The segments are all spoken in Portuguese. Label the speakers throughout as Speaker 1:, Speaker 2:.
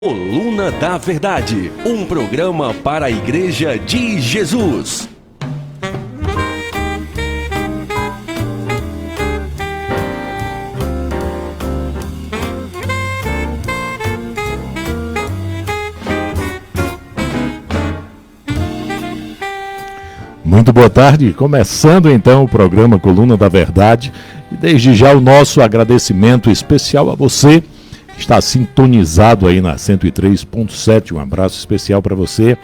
Speaker 1: Coluna da Verdade, um programa para a Igreja de Jesus.
Speaker 2: Muito boa tarde, começando então o programa Coluna da Verdade, e desde já o nosso agradecimento especial a você que está sintonizado aí na 103.7, um abraço especial para você,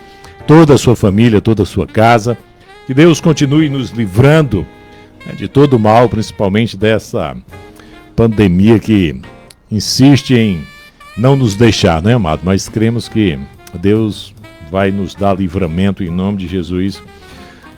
Speaker 2: toda a sua família, toda a sua casa, que Deus continue nos livrando de todo o mal, principalmente dessa pandemia que insiste em não nos deixar, né, amado? Mas cremos que Deus vai nos dar livramento em nome de Jesus.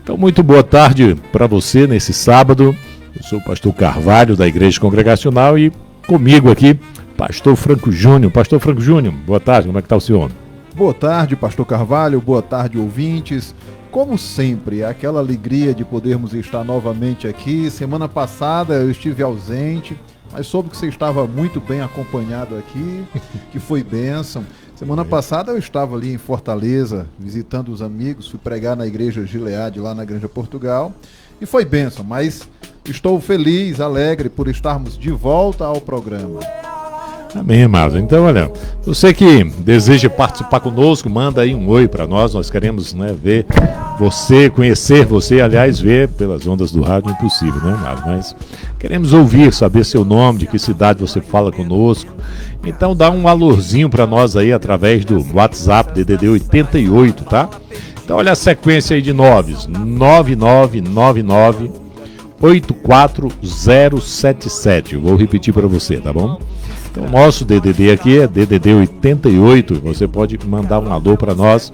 Speaker 2: Então, muito boa tarde para você nesse sábado. Eu sou o pastor Carvalho, da Igreja Congregacional, e comigo aqui, pastor Franco Júnior. Pastor Franco Júnior, boa tarde, como é que está o senhor?
Speaker 3: Boa tarde, pastor Carvalho, boa tarde, ouvintes. Como sempre, aquela alegria de podermos estar novamente aqui. Semana passada eu estive ausente, mas soube que você estava muito bem acompanhado aqui, que foi bênção. Semana passada eu estava ali em Fortaleza, visitando os amigos, fui pregar na igreja Gileade, lá na Granja Portugal, e foi bênção, mas estou feliz, alegre por estarmos de volta ao programa.
Speaker 2: Amém, amado. Então, olha, você que deseja participar conosco, manda aí um oi para nós queremos, ver você, conhecer você, aliás, ver pelas ondas do rádio é impossível, né, amado? Mas queremos ouvir, saber seu nome, de que cidade você fala conosco. Então dá um alôzinho para nós aí através do WhatsApp DDD 88, tá? Então olha a sequência aí de 9999 84077. Eu vou repetir para você, tá bom? Então o nosso DDD aqui é DDD 88. Você pode mandar um alô para nós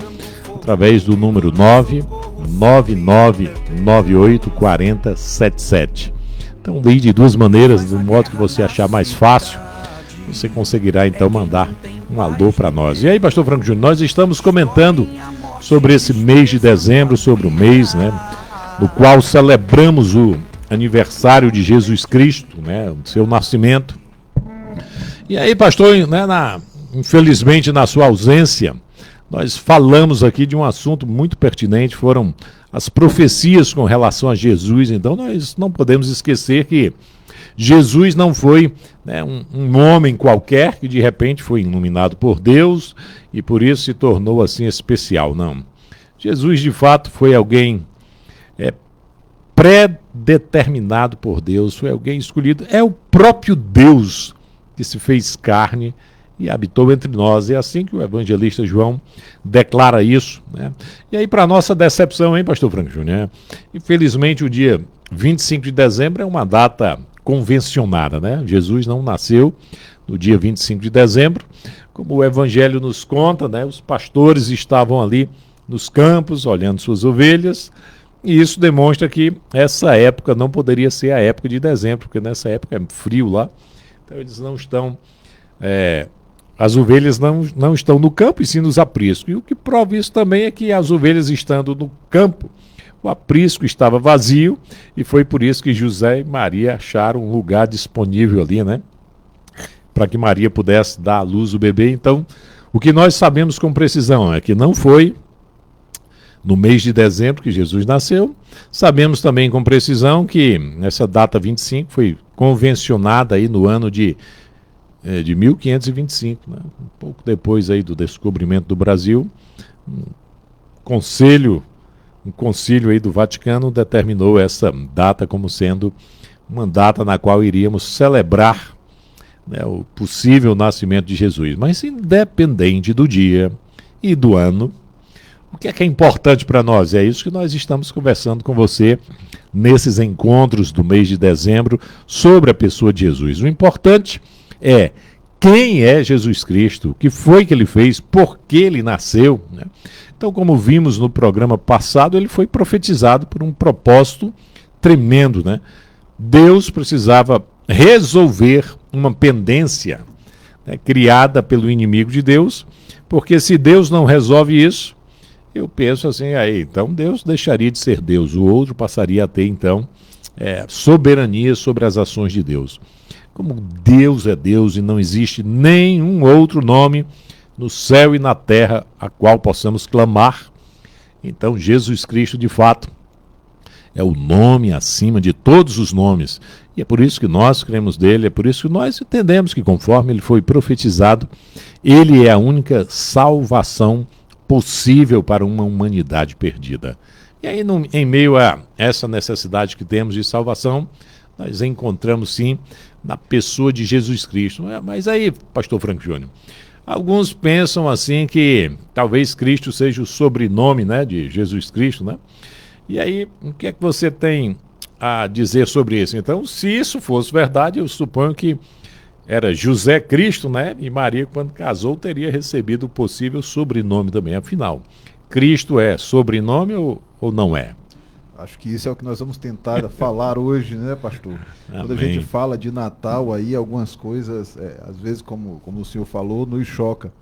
Speaker 2: através do número 999984077. Então ligue de duas maneiras, do modo que você achar mais fácil. Você conseguirá então mandar um alô para nós. E aí, pastor Franco Júnior, nós estamos comentando sobre esse mês de dezembro, sobre o mês, no qual celebramos o aniversário de Jesus Cristo, o seu nascimento. E aí, pastor, infelizmente na sua ausência, nós falamos aqui de um assunto muito pertinente, foram as profecias com relação a Jesus. Então nós não podemos esquecer que Jesus não foi um homem qualquer que de repente foi iluminado por Deus e por isso se tornou assim especial, não. Jesus de fato foi alguém pré-determinado por Deus, foi alguém escolhido, é o próprio Deus que se fez carne e habitou entre nós. É assim que o evangelista João declara isso, E aí, para nossa decepção, hein, pastor Franco Júnior? Infelizmente, o dia 25 de dezembro é uma data convencionada, Jesus não nasceu no dia 25 de dezembro, como o evangelho nos conta, os pastores estavam ali nos campos, olhando suas ovelhas, e isso demonstra que essa época não poderia ser a época de dezembro, porque nessa época é frio lá, então eles não estão, as ovelhas não estão no campo e sim nos apriscos, e o que prova isso também é que as ovelhas estando no campo, o aprisco estava vazio e foi por isso que José e Maria acharam um lugar disponível ali, para que Maria pudesse dar à luz o bebê. Então, o que nós sabemos com precisão é que não foi no mês de dezembro que Jesus nasceu. Sabemos também com precisão que essa data 25 foi convencionada aí no ano de 1525, um pouco depois aí do descobrimento do Brasil. Um concílio aí do Vaticano determinou essa data como sendo uma data na qual iríamos celebrar o possível nascimento de Jesus. Mas independente do dia e do ano, o que é importante para nós? É isso que nós estamos conversando com você nesses encontros do mês de dezembro sobre a pessoa de Jesus. O importante é quem é Jesus Cristo, o que foi que ele fez, por que ele nasceu. Então, como vimos no programa passado, ele foi profetizado por um propósito tremendo. Deus precisava resolver uma pendência criada pelo inimigo de Deus, porque se Deus não resolve isso, eu penso assim, então Deus deixaria de ser Deus, o outro passaria a ter então soberania sobre as ações de Deus. Como Deus é Deus e não existe nenhum outro nome no céu e na terra, a qual possamos clamar. Então, Jesus Cristo, de fato, é o nome acima de todos os nomes. E é por isso que nós cremos nele, é por isso que nós entendemos que, conforme ele foi profetizado, ele é a única salvação possível para uma humanidade perdida. E aí, em meio a essa necessidade que temos de salvação, nós encontramos sim na pessoa de Jesus Cristo. Mas aí, pastor Franco Júnior, alguns pensam assim que talvez Cristo seja o sobrenome, né, de Jesus Cristo, né? E aí, o que é que você tem a dizer sobre isso? Então, se isso fosse verdade, eu suponho que era José Cristo, né? E Maria, quando casou, teria recebido o possível sobrenome também. Afinal, Cristo é sobrenome ou não é?
Speaker 3: Acho que isso é o que nós vamos tentar falar hoje, né, pastor? Quando a
Speaker 2: Amém.
Speaker 3: gente fala de Natal aí, algumas coisas, às vezes, como o senhor falou, nos choca.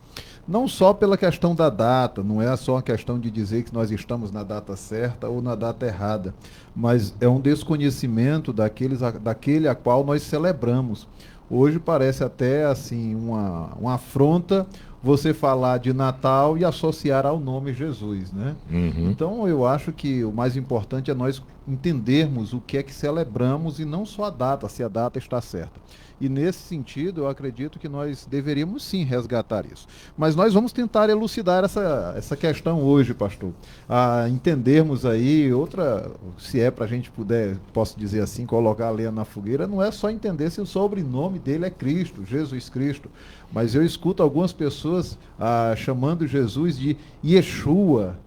Speaker 3: Não só pela questão da data, não é só uma questão de dizer que nós estamos na data certa ou na data errada, mas é um desconhecimento daquele a qual nós celebramos. Hoje parece até assim uma afronta você falar de Natal e associar ao nome Jesus, né?
Speaker 2: Uhum.
Speaker 3: Então eu acho que o mais importante é nós entendermos o que é que celebramos e não só a data, se a data está certa. E nesse sentido, eu acredito que nós deveríamos sim resgatar isso. Mas nós vamos tentar elucidar essa questão hoje, pastor. Entendermos aí, se é para a gente posso dizer assim, colocar a lenha na fogueira, não é só entender se o sobrenome dele é Cristo, Jesus Cristo. Mas eu escuto algumas pessoas chamando Jesus de Yeshua.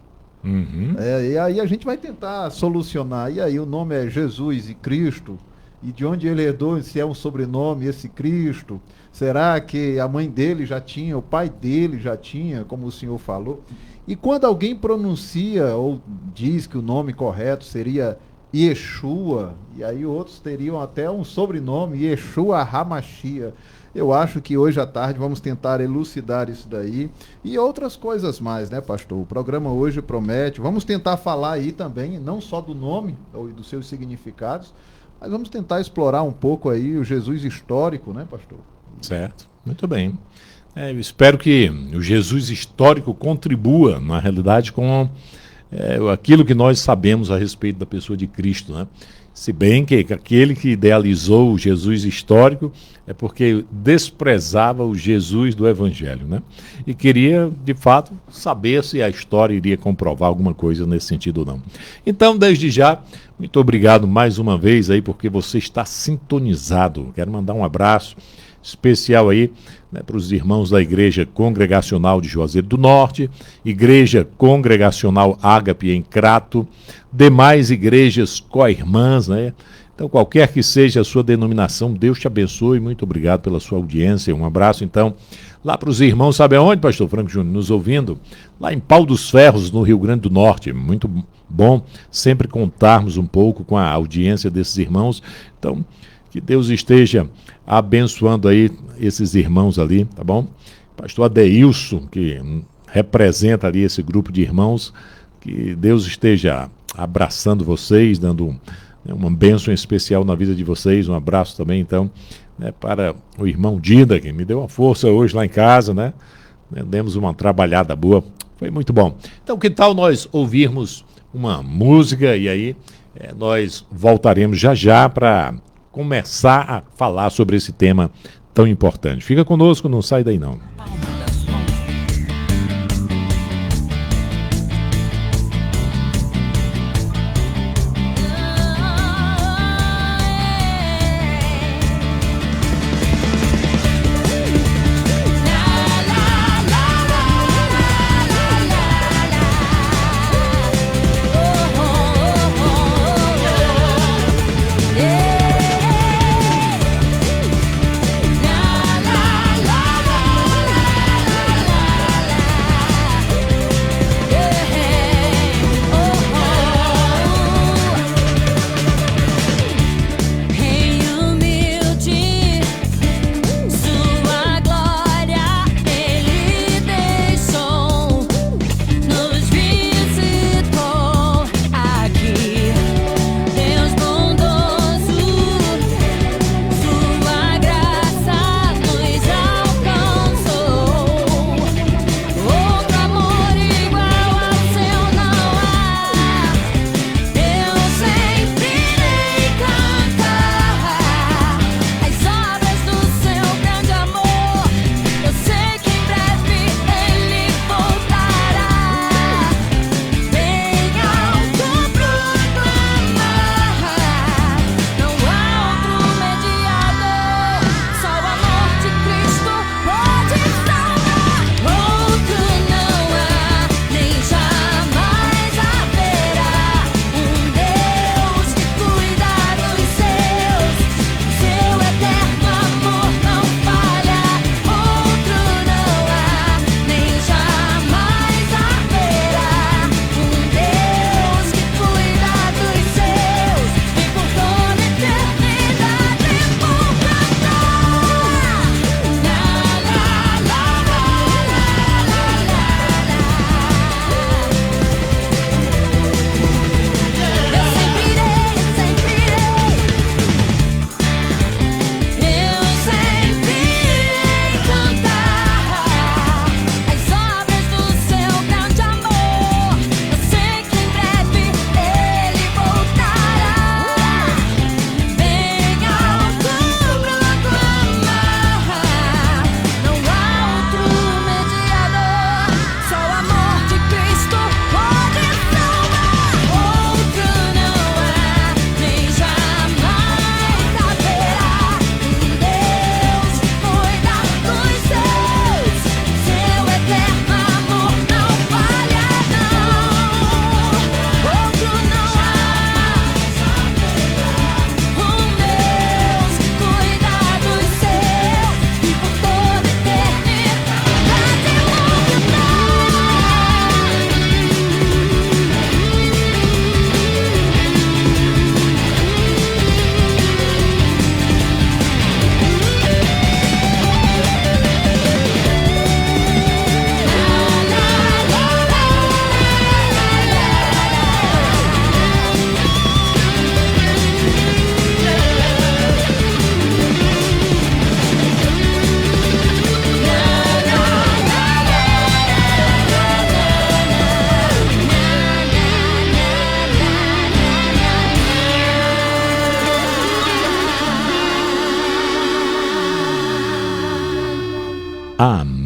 Speaker 2: Uhum.
Speaker 3: E aí a gente vai tentar solucionar. E aí o nome é Jesus e Cristo. E de onde ele herdou, se é um sobrenome, esse Cristo? Será que a mãe dele já tinha, o pai dele já tinha, como o senhor falou? E quando alguém pronuncia ou diz que o nome correto seria Yeshua, e aí outros teriam até um sobrenome, Yeshua Hamashia. Eu acho que hoje à tarde vamos tentar elucidar isso daí e outras coisas mais, né, pastor? O programa hoje promete. Vamos tentar falar aí também, não só do nome ou dos seus significados, mas vamos tentar explorar um pouco aí o Jesus histórico, né, pastor?
Speaker 2: Certo, muito bem. Eu espero que o Jesus histórico contribua, na realidade, com aquilo que nós sabemos a respeito da pessoa de Cristo, né? Se bem que aquele que idealizou o Jesus histórico é porque desprezava o Jesus do Evangelho, né? E queria, de fato, saber se a história iria comprovar alguma coisa nesse sentido ou não. Então, desde já, muito obrigado mais uma vez aí, porque você está sintonizado. Quero mandar um abraço especial aí, né, para os irmãos da Igreja Congregacional de Juazeiro do Norte, Igreja Congregacional Ágape em Crato, demais igrejas co-irmãs, né? Então, qualquer que seja a sua denominação, Deus te abençoe, muito obrigado pela sua audiência, um abraço, então, lá para os irmãos, sabe aonde, pastor Franco Júnior, nos ouvindo? Lá em Pau dos Ferros, no Rio Grande do Norte, muito bom sempre contarmos um pouco com a audiência desses irmãos, então, que Deus esteja abençoando aí esses irmãos ali, tá bom? Pastor Adeilson, que representa ali esse grupo de irmãos, que Deus esteja abraçando vocês, dando uma bênção especial na vida de vocês, um abraço também, então, né, para o irmão Dida, que me deu uma força hoje lá em casa, né? Demos uma trabalhada boa, foi muito bom. Então, que tal nós ouvirmos uma música e aí nós voltaremos já para começar a falar sobre esse tema tão importante. Fica conosco, não sai daí não.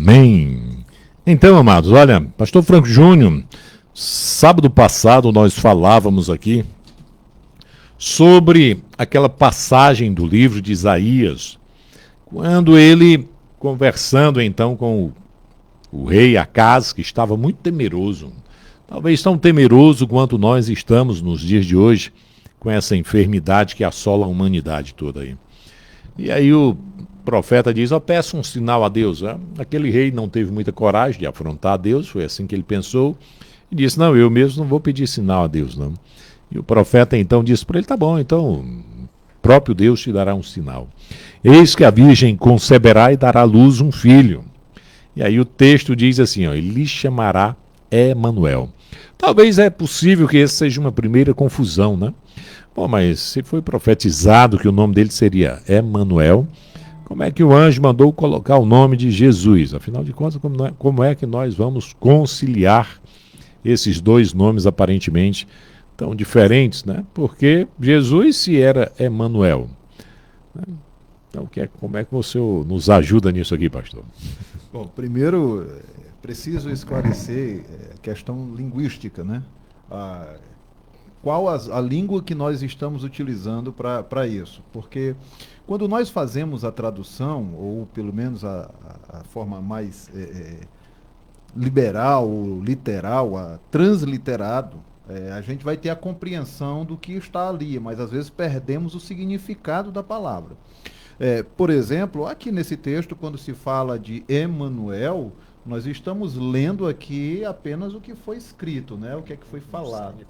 Speaker 2: Amém. Então, amados, olha, pastor Franco Júnior, sábado passado nós falávamos aqui sobre aquela passagem do livro de Isaías, quando ele, conversando então com o rei Acaz, que estava muito temeroso, talvez tão temeroso quanto nós estamos nos dias de hoje, com essa enfermidade que assola a humanidade toda aí. E aí o profeta diz, peça um sinal a Deus. Aquele rei não teve muita coragem de afrontar a Deus, foi assim que ele pensou, e disse, não, eu mesmo não vou pedir sinal a Deus, não. E o profeta então disse para ele, tá bom, então o próprio Deus te dará um sinal. Eis que a virgem conceberá e dará à luz um filho. E aí o texto diz assim, ele lhe chamará Emanuel. Talvez é possível que essa seja uma primeira confusão, né? Bom, mas se foi profetizado que o nome dele seria Emanuel, como é que o anjo mandou colocar o nome de Jesus? Afinal de contas, como é que nós vamos conciliar esses dois nomes aparentemente tão diferentes, né? Porque Jesus se era Emanuel. Então, como é que você nos ajuda nisso aqui, pastor?
Speaker 3: Bom, primeiro, preciso esclarecer a questão linguística, né? Qual a língua que nós estamos utilizando para isso? Porque quando nós fazemos a tradução, ou pelo menos a forma mais liberal, literal, a transliterado, a gente vai ter a compreensão do que está ali, mas às vezes perdemos o significado da palavra. Por exemplo, aqui nesse texto, quando se fala de Emanuel, nós estamos lendo aqui apenas o que foi escrito, né? O que é que foi falado.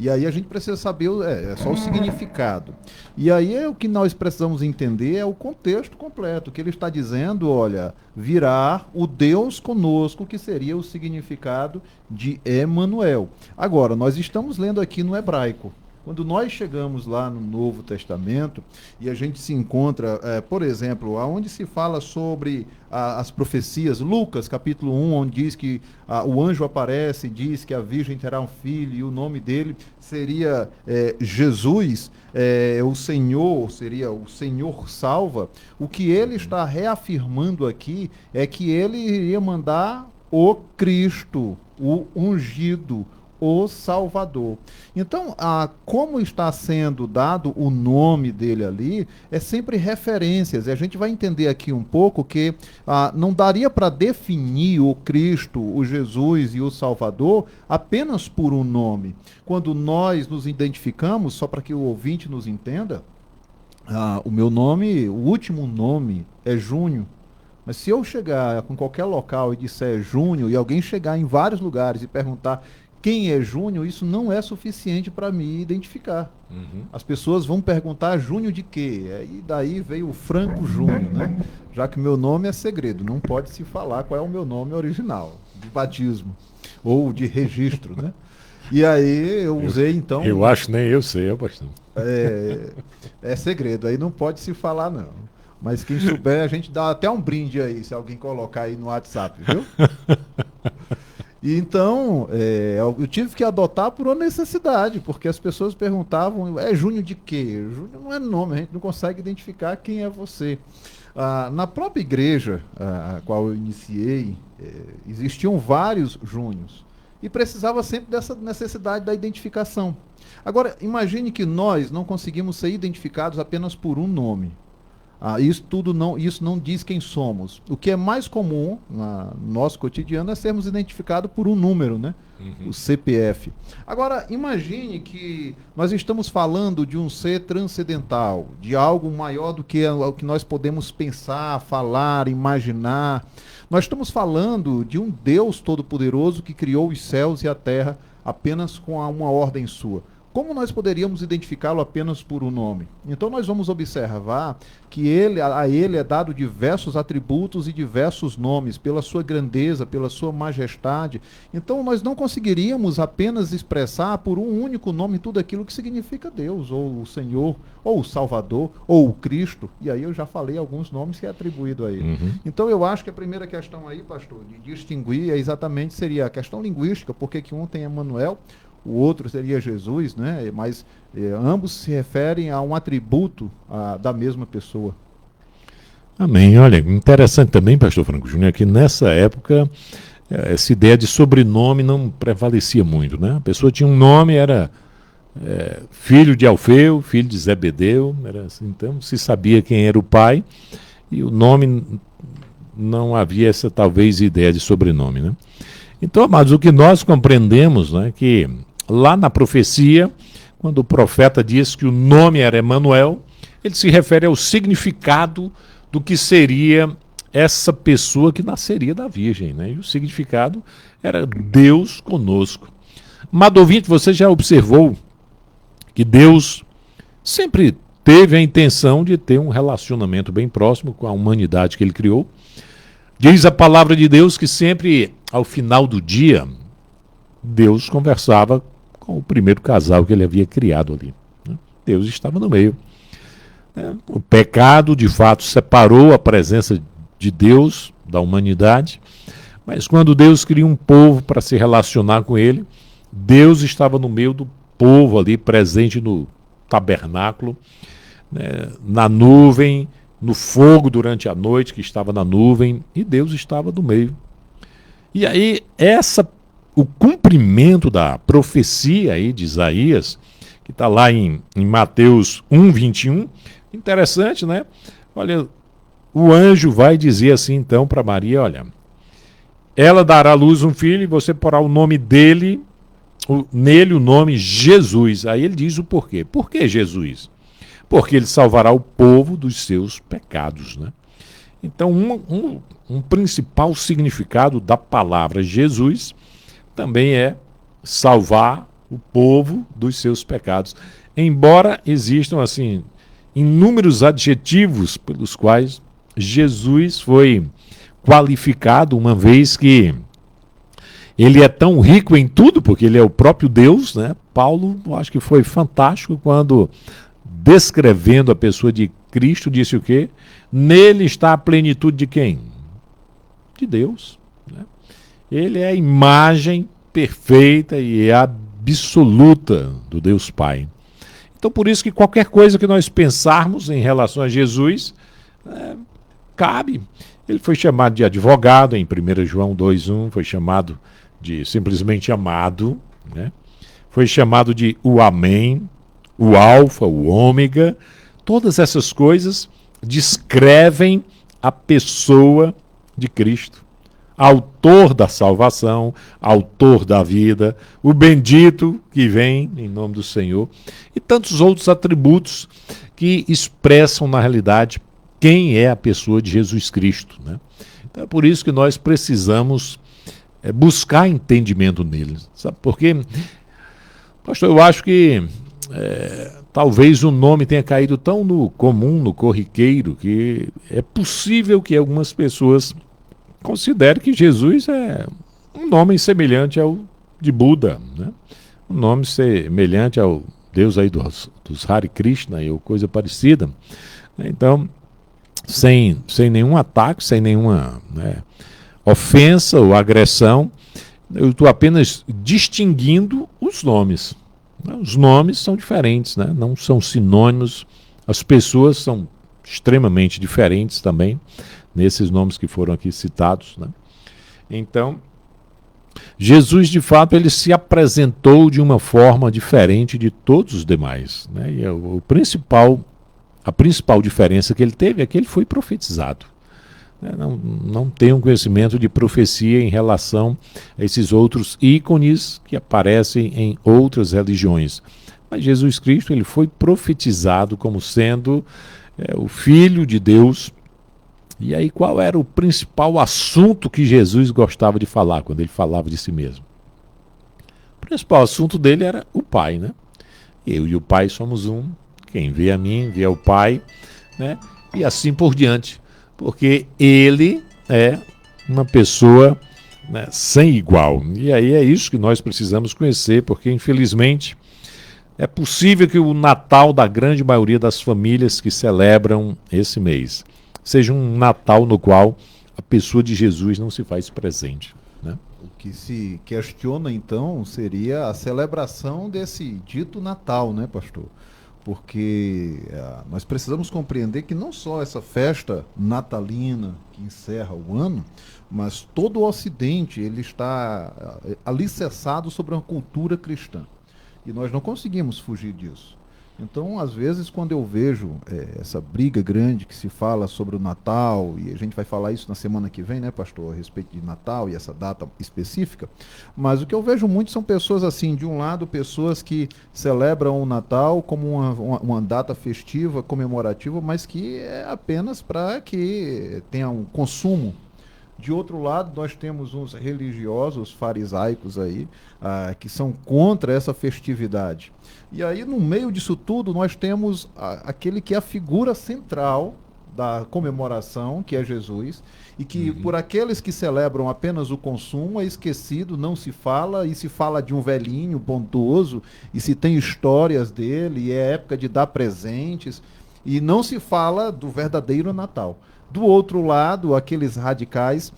Speaker 3: E aí a gente precisa saber, só o significado. E aí o que nós precisamos entender é o contexto completo, que ele está dizendo, olha, virá o Deus conosco, que seria o significado de Emanuel. Agora, nós estamos lendo aqui no hebraico. Quando nós chegamos lá no Novo Testamento e a gente se encontra, por exemplo, aonde se fala sobre as profecias, Lucas capítulo 1, onde diz que o anjo aparece e diz que a virgem terá um filho e o nome dele seria Jesus, o Senhor, seria o Senhor salva. O que ele está reafirmando aqui é que ele iria mandar o Cristo, o ungido, o Salvador. Então, como está sendo dado o nome dele ali, é sempre referências. E a gente vai entender aqui um pouco que não daria para definir o Cristo, o Jesus e o Salvador apenas por um nome. Quando nós nos identificamos, só para que o ouvinte nos entenda, o meu nome, o último nome é Júnior. Mas se eu chegar com qualquer local e disser Júnior, e alguém chegar em vários lugares e perguntar quem é Júnior, isso não é suficiente para me identificar. Uhum. As pessoas vão perguntar Júnior de quê? E daí veio o Franco Júnior, né? Já que meu nome é segredo, não pode se falar qual é o meu nome original, de batismo, ou de registro, né? E aí eu usei então...
Speaker 2: Eu acho que nem eu sei, pastor.
Speaker 3: É segredo, aí não pode se falar não. Mas quem souber, a gente dá até um brinde aí, se alguém colocar aí no WhatsApp, viu? E então, eu tive que adotar por uma necessidade, porque as pessoas perguntavam, Júnior de quê? Júnior não é nome, a gente não consegue identificar quem é você. Na própria igreja a qual eu iniciei, existiam vários Júniors, e precisava sempre dessa necessidade da identificação. Agora, imagine que nós não conseguimos ser identificados apenas por um nome. Isso não diz quem somos. O que é mais comum no nosso cotidiano é sermos identificados por um número, né? Uhum. O CPF. Agora, imagine que nós estamos falando de um ser transcendental, de algo maior do que o que nós podemos pensar, falar, imaginar. Nós estamos falando de um Deus todo-poderoso que criou os céus e a terra apenas com uma ordem sua. Como nós poderíamos identificá-lo apenas por um nome? Então nós vamos observar que a ele é dado diversos atributos e diversos nomes, pela sua grandeza, pela sua majestade. Então nós não conseguiríamos apenas expressar por um único nome tudo aquilo que significa Deus, ou o Senhor, ou o Salvador, ou o Cristo. E aí eu já falei alguns nomes que é atribuído a ele. Uhum. Então eu acho que a primeira questão aí, pastor, de distinguir seria a questão linguística, porque que um tem Emanuel, o outro seria Jesus, né? Mas ambos se referem a um atributo da mesma pessoa.
Speaker 2: Amém. Olha, interessante também, pastor Franco Júnior, que nessa época essa ideia de sobrenome não prevalecia muito, né? A pessoa tinha um nome, era filho de Alfeu, filho de Zebedeu, era assim, então se sabia quem era o pai, e o nome não havia essa talvez ideia de sobrenome, né? Então, amados, o que nós compreendemos, né, que lá na profecia, quando o profeta diz que o nome era Emanuel, ele se refere ao significado do que seria essa pessoa que nasceria da Virgem, né? E o significado era Deus conosco. Amado ouvinte, você já observou que Deus sempre teve a intenção de ter um relacionamento bem próximo com a humanidade que ele criou. Diz a palavra de Deus que sempre, ao final do dia, Deus conversava com o primeiro casal que ele havia criado ali, né? Deus estava no meio. O pecado, de fato, separou a presença de Deus da humanidade, mas quando Deus cria um povo para se relacionar com ele, Deus estava no meio do povo ali, presente no tabernáculo, né, na nuvem, no fogo durante a noite que estava na nuvem, e Deus estava no meio. E aí, o cumprimento da profecia aí de Isaías, que está lá em Mateus 1:21, interessante, né? Olha, o anjo vai dizer assim então para Maria, olha, ela dará à luz um filho e você porá o nome dele, nele o nome Jesus. Aí ele diz o porquê. Por que Jesus? Porque ele salvará o povo dos seus pecados, né? Então, um principal significado da palavra Jesus também é salvar o povo dos seus pecados. Embora existam, assim, inúmeros adjetivos pelos quais Jesus foi qualificado, uma vez que ele é tão rico em tudo, porque ele é o próprio Deus, né? Paulo, eu acho que foi fantástico quando, descrevendo a pessoa de Cristo, disse o quê? Nele está a plenitude de quem? De Deus, né? Ele é a imagem perfeita e absoluta do Deus Pai. Então, por isso que qualquer coisa que nós pensarmos em relação a Jesus, cabe. Ele foi chamado de advogado em 1 João 2:1, foi chamado de simplesmente amado, né? Foi chamado de o Amém, o Alfa, o Ômega. Todas essas coisas descrevem a pessoa de Cristo, autor da salvação, autor da vida, o bendito que vem em nome do Senhor, e tantos outros atributos que expressam na realidade quem é a pessoa de Jesus Cristo, né? Então é por isso que nós precisamos buscar entendimento nele. Sabe por quê? Pastor, eu acho que talvez o nome tenha caído tão no comum, no corriqueiro, que é possível que algumas pessoas considerem que Jesus é um nome semelhante ao de Buda, né? Um nome semelhante ao Deus aí dos Hare Krishna ou coisa parecida. Então, sem nenhum ataque, sem nenhuma, né, ofensa ou agressão, eu estou apenas distinguindo os nomes. Os nomes são diferentes, né? Não são sinônimos. As pessoas são extremamente diferentes também, nesses nomes que foram aqui citados, né? Então, Jesus, de fato, ele se apresentou de uma forma diferente de todos os demais, né? E a principal diferença que ele teve é que ele foi profetizado. Não tem um conhecimento de profecia em relação a esses outros ícones que aparecem em outras religiões. Mas Jesus Cristo, ele foi profetizado como sendo o Filho de Deus. E aí qual era o principal assunto que Jesus gostava de falar quando ele falava de si mesmo? O principal assunto dele era o Pai, né? Eu e o Pai somos um. Quem vê a mim, vê o Pai, né? E assim por diante. Porque ele é uma pessoa, né, sem igual. E aí é isso que nós precisamos conhecer, porque infelizmente é possível que o Natal da grande maioria das famílias que celebram esse mês seja um Natal no qual a pessoa de Jesus não se faz presente, né?
Speaker 3: O que se questiona então seria a celebração desse dito Natal, né, pastor? porque nós precisamos compreender que não só essa festa natalina que encerra o ano, mas todo o Ocidente ele está alicerçado sobre uma cultura cristã. E nós não conseguimos fugir disso. Então, às vezes, quando eu vejo essa briga grande que se fala sobre o Natal, e a gente vai falar isso na semana que vem, né, pastor, a respeito de Natal e essa data específica, mas o que eu vejo muito são pessoas assim, de um lado, pessoas que celebram o Natal como uma data festiva, comemorativa, mas que é apenas para que tenha um consumo. De outro lado, nós temos uns religiosos farisaicos aí, que são contra essa festividade. E aí, no meio disso tudo, nós temos aquele que é a figura central da comemoração, que é Jesus, e que por aqueles que celebram apenas o consumo é esquecido, não se fala, e se fala de um velhinho bondoso, e se tem histórias dele, e é época de dar presentes, e não se fala do verdadeiro Natal. Do outro lado, aqueles radicais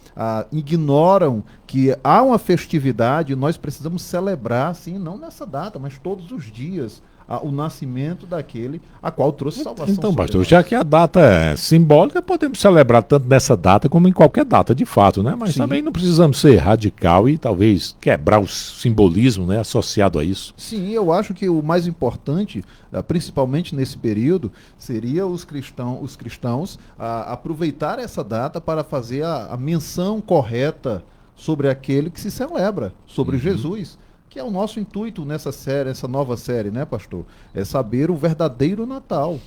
Speaker 3: ignoram que há uma festividade, nós precisamos celebrar, sim, não nessa data, mas todos os dias, o nascimento daquele a qual trouxe salvação.
Speaker 2: Então, pastor, já que a data é simbólica, podemos celebrar tanto nessa data como em qualquer data, de fato, né? Mas também não precisamos ser radical e talvez quebrar o simbolismo, né, associado a isso.
Speaker 3: Sim, eu acho que o mais importante, principalmente nesse período, seria os cristãos aproveitar essa data para fazer a menção correta sobre aquele que se celebra, sobre Jesus, que é o nosso intuito nessa série, essa nova série, né, pastor? É saber o verdadeiro Natal.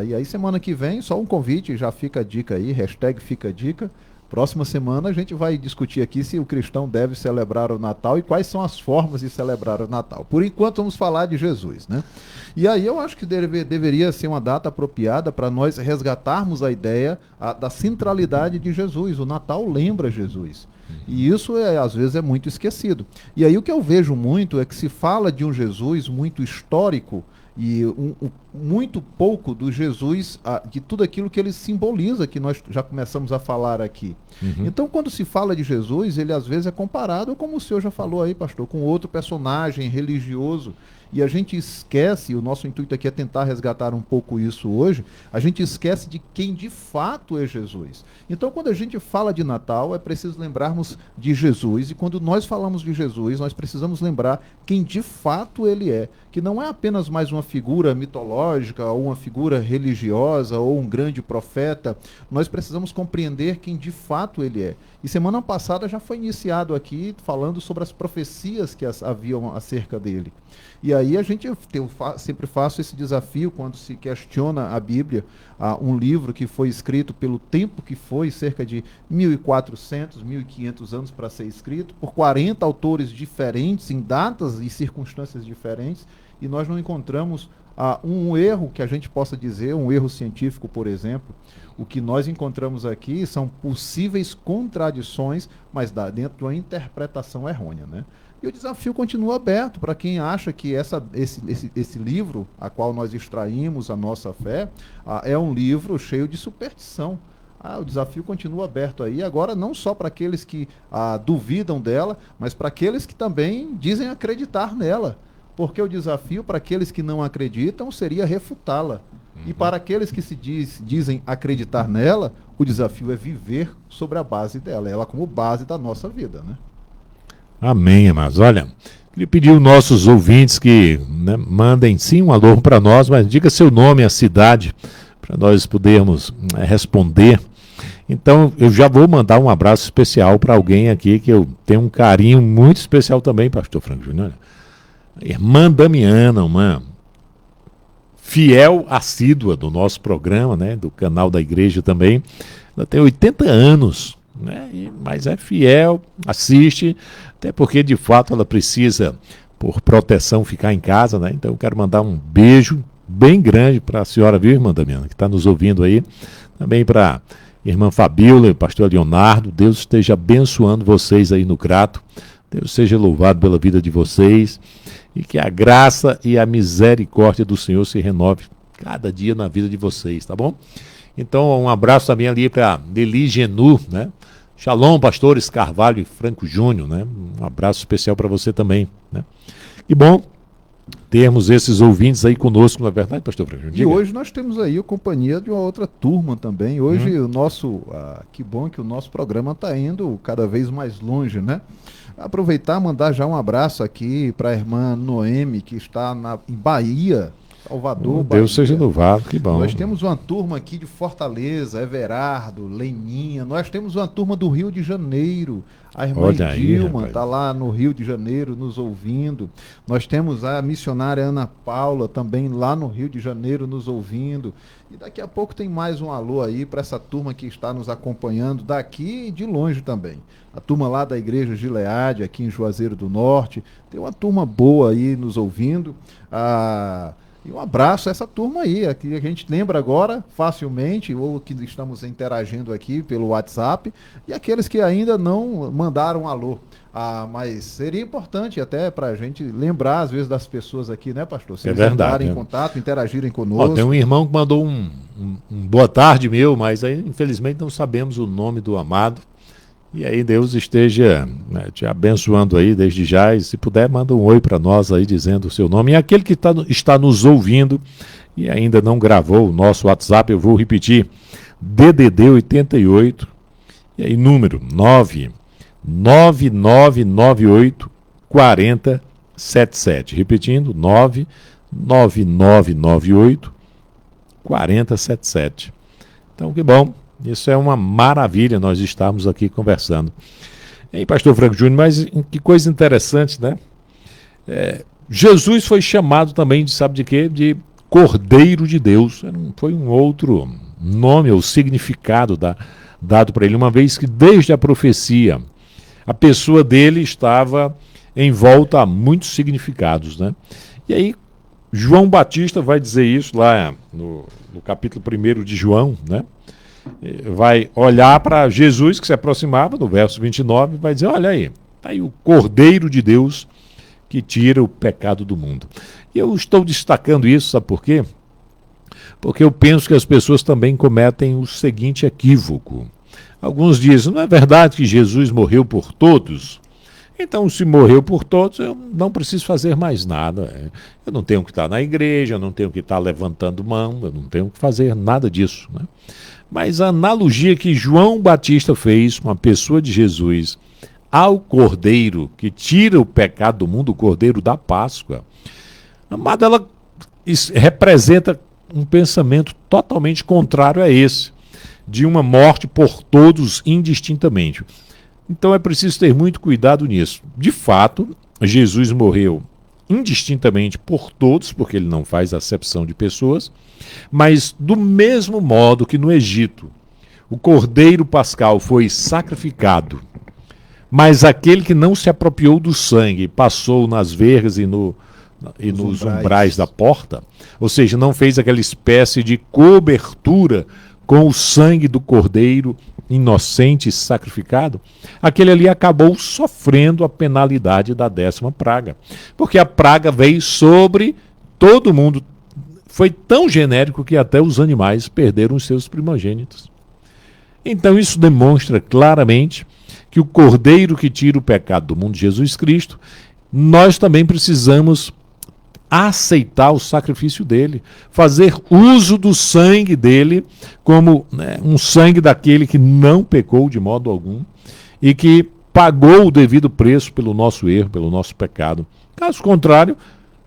Speaker 3: E aí, semana que vem, só um convite, já fica a dica aí, #fica a dica. Próxima semana a gente vai discutir aqui se o cristão deve celebrar o Natal e quais são as formas de celebrar o Natal. Por enquanto, vamos falar de Jesus, né? E aí eu acho que deveria ser uma data apropriada para nós resgatarmos a ideia da centralidade de Jesus. O Natal lembra Jesus. E isso, às vezes, é muito esquecido. E aí o que eu vejo muito é que se fala de um Jesus muito histórico e muito pouco do Jesus, de tudo aquilo que ele simboliza, que nós já começamos a falar aqui. Então, quando se fala de Jesus, ele às vezes é comparado, como o senhor já falou aí, pastor, com outro personagem religioso. E a gente esquece, o nosso intuito aqui é tentar resgatar um pouco isso hoje, a gente esquece de quem de fato é Jesus. Então, quando a gente fala de Natal, é preciso lembrarmos de Jesus, e quando nós falamos de Jesus, nós precisamos lembrar quem de fato ele é, que não é apenas mais uma figura mitológica, ou uma figura religiosa, ou um grande profeta. Nós precisamos compreender quem de fato ele é. E semana passada já foi iniciado aqui falando sobre as profecias que haviam acerca dele. E aí a gente, eu sempre faço esse desafio quando se questiona a Bíblia, um livro que foi escrito pelo tempo que foi, cerca de 1.400, 1.500 anos para ser escrito, por 40 autores diferentes, em datas e circunstâncias diferentes, e nós não encontramos um erro que a gente possa dizer, um erro científico, por exemplo. O que nós encontramos aqui são possíveis contradições, mas dentro de uma interpretação errônea, né? E o desafio continua aberto para quem acha que esse livro, a qual nós extraímos a nossa fé, é um livro cheio de superstição. O desafio continua aberto aí, agora não só para aqueles que duvidam dela, mas para aqueles que também dizem acreditar nela. Porque o desafio para aqueles que não acreditam seria refutá-la. E para aqueles que dizem acreditar nela, o desafio é viver sobre a base dela, ela como base da nossa vida, né?
Speaker 2: Amém, amados. Olha, queria pedir aos nossos ouvintes que mandem sim um alô para nós, mas diga seu nome e a cidade para nós podermos responder. Então, eu já vou mandar um abraço especial para alguém aqui que eu tenho um carinho muito especial também, pastor Franco Júnior. Irmã Damiana, uma fiel assídua do nosso programa, né, do canal da igreja também. Ela tem 80 anos, né, mas é fiel, assiste, até porque de fato ela precisa, por proteção, ficar em casa, né? Então eu quero mandar um beijo bem grande para a senhora, viu, irmã Damiana, que está nos ouvindo aí. Também para irmã Fabíola e pastor Leonardo. Deus esteja abençoando vocês aí no Crato. Deus seja louvado pela vida de vocês. E que a graça e a misericórdia do Senhor se renove cada dia na vida de vocês, tá bom? Então, um abraço também ali para Lili Genu, né? Shalom, pastores Carvalho e Franco Júnior, né? Um abraço especial para você também, né? E bom, termos esses ouvintes aí conosco, não é verdade, pastor Franco?
Speaker 3: E hoje nós temos aí a companhia de uma outra turma também. Hoje o nosso, que bom que o nosso programa está indo cada vez mais longe, né? Aproveitar e mandar já um abraço aqui para a irmã Noemi, que está em Bahia, Salvador, Bahia.
Speaker 2: Deus seja louvado, que bom.
Speaker 3: Nós temos uma turma aqui de Fortaleza, Everardo, Leninha. Nós temos uma turma do Rio de Janeiro. A irmã Dilma está lá no Rio de Janeiro nos ouvindo. Nós temos a missionária Ana Paula também lá no Rio de Janeiro nos ouvindo. E daqui a pouco tem mais um alô aí para essa turma que está nos acompanhando daqui e de longe também. A turma lá da Igreja Gileade, aqui em Juazeiro do Norte. Tem uma turma boa aí nos ouvindo. E um abraço a essa turma aí, que a gente lembra agora facilmente, ou que estamos interagindo aqui pelo WhatsApp, e aqueles que ainda não mandaram um alô. Mas seria importante até para a gente lembrar, às vezes, das pessoas aqui, né, pastor? Se
Speaker 2: é
Speaker 3: eles
Speaker 2: verdade.
Speaker 3: entrarem em contato, interagirem conosco.
Speaker 2: Tem um irmão que mandou um boa tarde meu, mas aí, infelizmente, não sabemos o nome do amado. E aí Deus esteja, né, te abençoando aí desde já, e se puder, manda um oi para nós aí dizendo o seu nome. E aquele que está nos ouvindo e ainda não gravou o nosso WhatsApp, eu vou repetir, DDD 88, e aí número 99998 4077. Repetindo, 99998 4077. Então, que bom. Isso é uma maravilha, nós estarmos aqui conversando. E pastor Franco Júnior, mas que coisa interessante, né? Jesus foi chamado também de, sabe de quê? De Cordeiro de Deus. Foi um outro nome ou significado dado para ele, uma vez que desde a profecia, a pessoa dele estava envolta a muitos significados, né? E aí, João Batista vai dizer isso lá no capítulo 1 de João, né? Vai olhar para Jesus que se aproximava, no verso 29, e vai dizer, olha aí, está aí o Cordeiro de Deus que tira o pecado do mundo. E eu estou destacando isso, sabe por quê? Porque eu penso que as pessoas também cometem o seguinte equívoco. Alguns dizem, não é verdade que Jesus morreu por todos? Então, se morreu por todos, eu não preciso fazer mais nada. Eu não tenho que estar na igreja, eu não tenho que estar levantando mão, eu não tenho que fazer nada disso, né? Mas a analogia que João Batista fez com a pessoa de Jesus ao Cordeiro que tira o pecado do mundo, o Cordeiro da Páscoa, amado, ela representa um pensamento totalmente contrário a esse, de uma morte por todos indistintamente. Então é preciso ter muito cuidado nisso. De fato, Jesus morreu indistintamente por todos, porque ele não faz acepção de pessoas, mas do mesmo modo que no Egito o cordeiro pascal foi sacrificado, mas aquele que não se apropriou do sangue passou nas vergas e nos umbrais da porta, ou seja, não fez aquela espécie de cobertura com o sangue do cordeiro inocente sacrificado, aquele ali acabou sofrendo a penalidade da 10ª praga. Porque a praga veio sobre todo mundo. Foi tão genérico que até os animais perderam os seus primogênitos. Então isso demonstra claramente que o Cordeiro que tira o pecado do mundo, Jesus Cristo, nós também precisamos aceitar o sacrifício dele, fazer uso do sangue dele como, né, um sangue daquele que não pecou de modo algum e que pagou o devido preço pelo nosso erro, pelo nosso pecado. Caso contrário,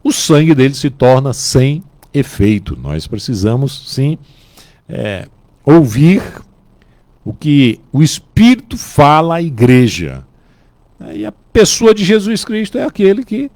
Speaker 2: o sangue dele se torna sem efeito. Nós precisamos, sim, ouvir o que o Espírito fala à igreja. E a pessoa de Jesus Cristo é aquele que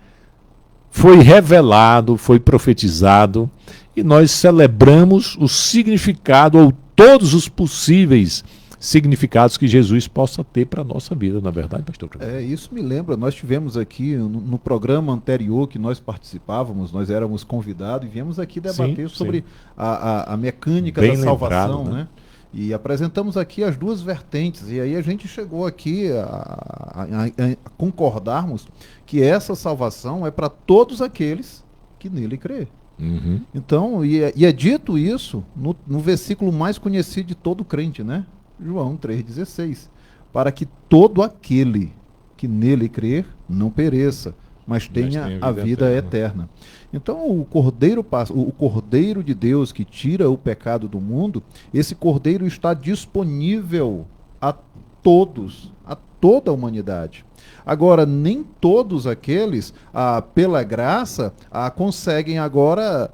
Speaker 2: foi revelado, foi profetizado, e nós celebramos o significado, ou todos os possíveis significados que Jesus possa ter para a nossa vida, na verdade, pastor?
Speaker 3: Isso me lembra, nós tivemos aqui no programa anterior que nós participávamos, nós éramos convidados e viemos aqui debater sobre a mecânica da salvação, né? E apresentamos aqui as duas vertentes, e aí a gente chegou aqui a concordarmos que essa salvação é para todos aqueles que nele crê.
Speaker 2: Uhum.
Speaker 3: Então, e é dito isso no versículo mais conhecido de todo crente, né? João 3,16. Para que todo aquele que nele crer não pereça, mas tenha a vida eterna. Então o Cordeiro de Deus que tira o pecado do mundo, esse Cordeiro está disponível a todos, a toda a humanidade. Agora, nem todos aqueles, pela graça, conseguem agora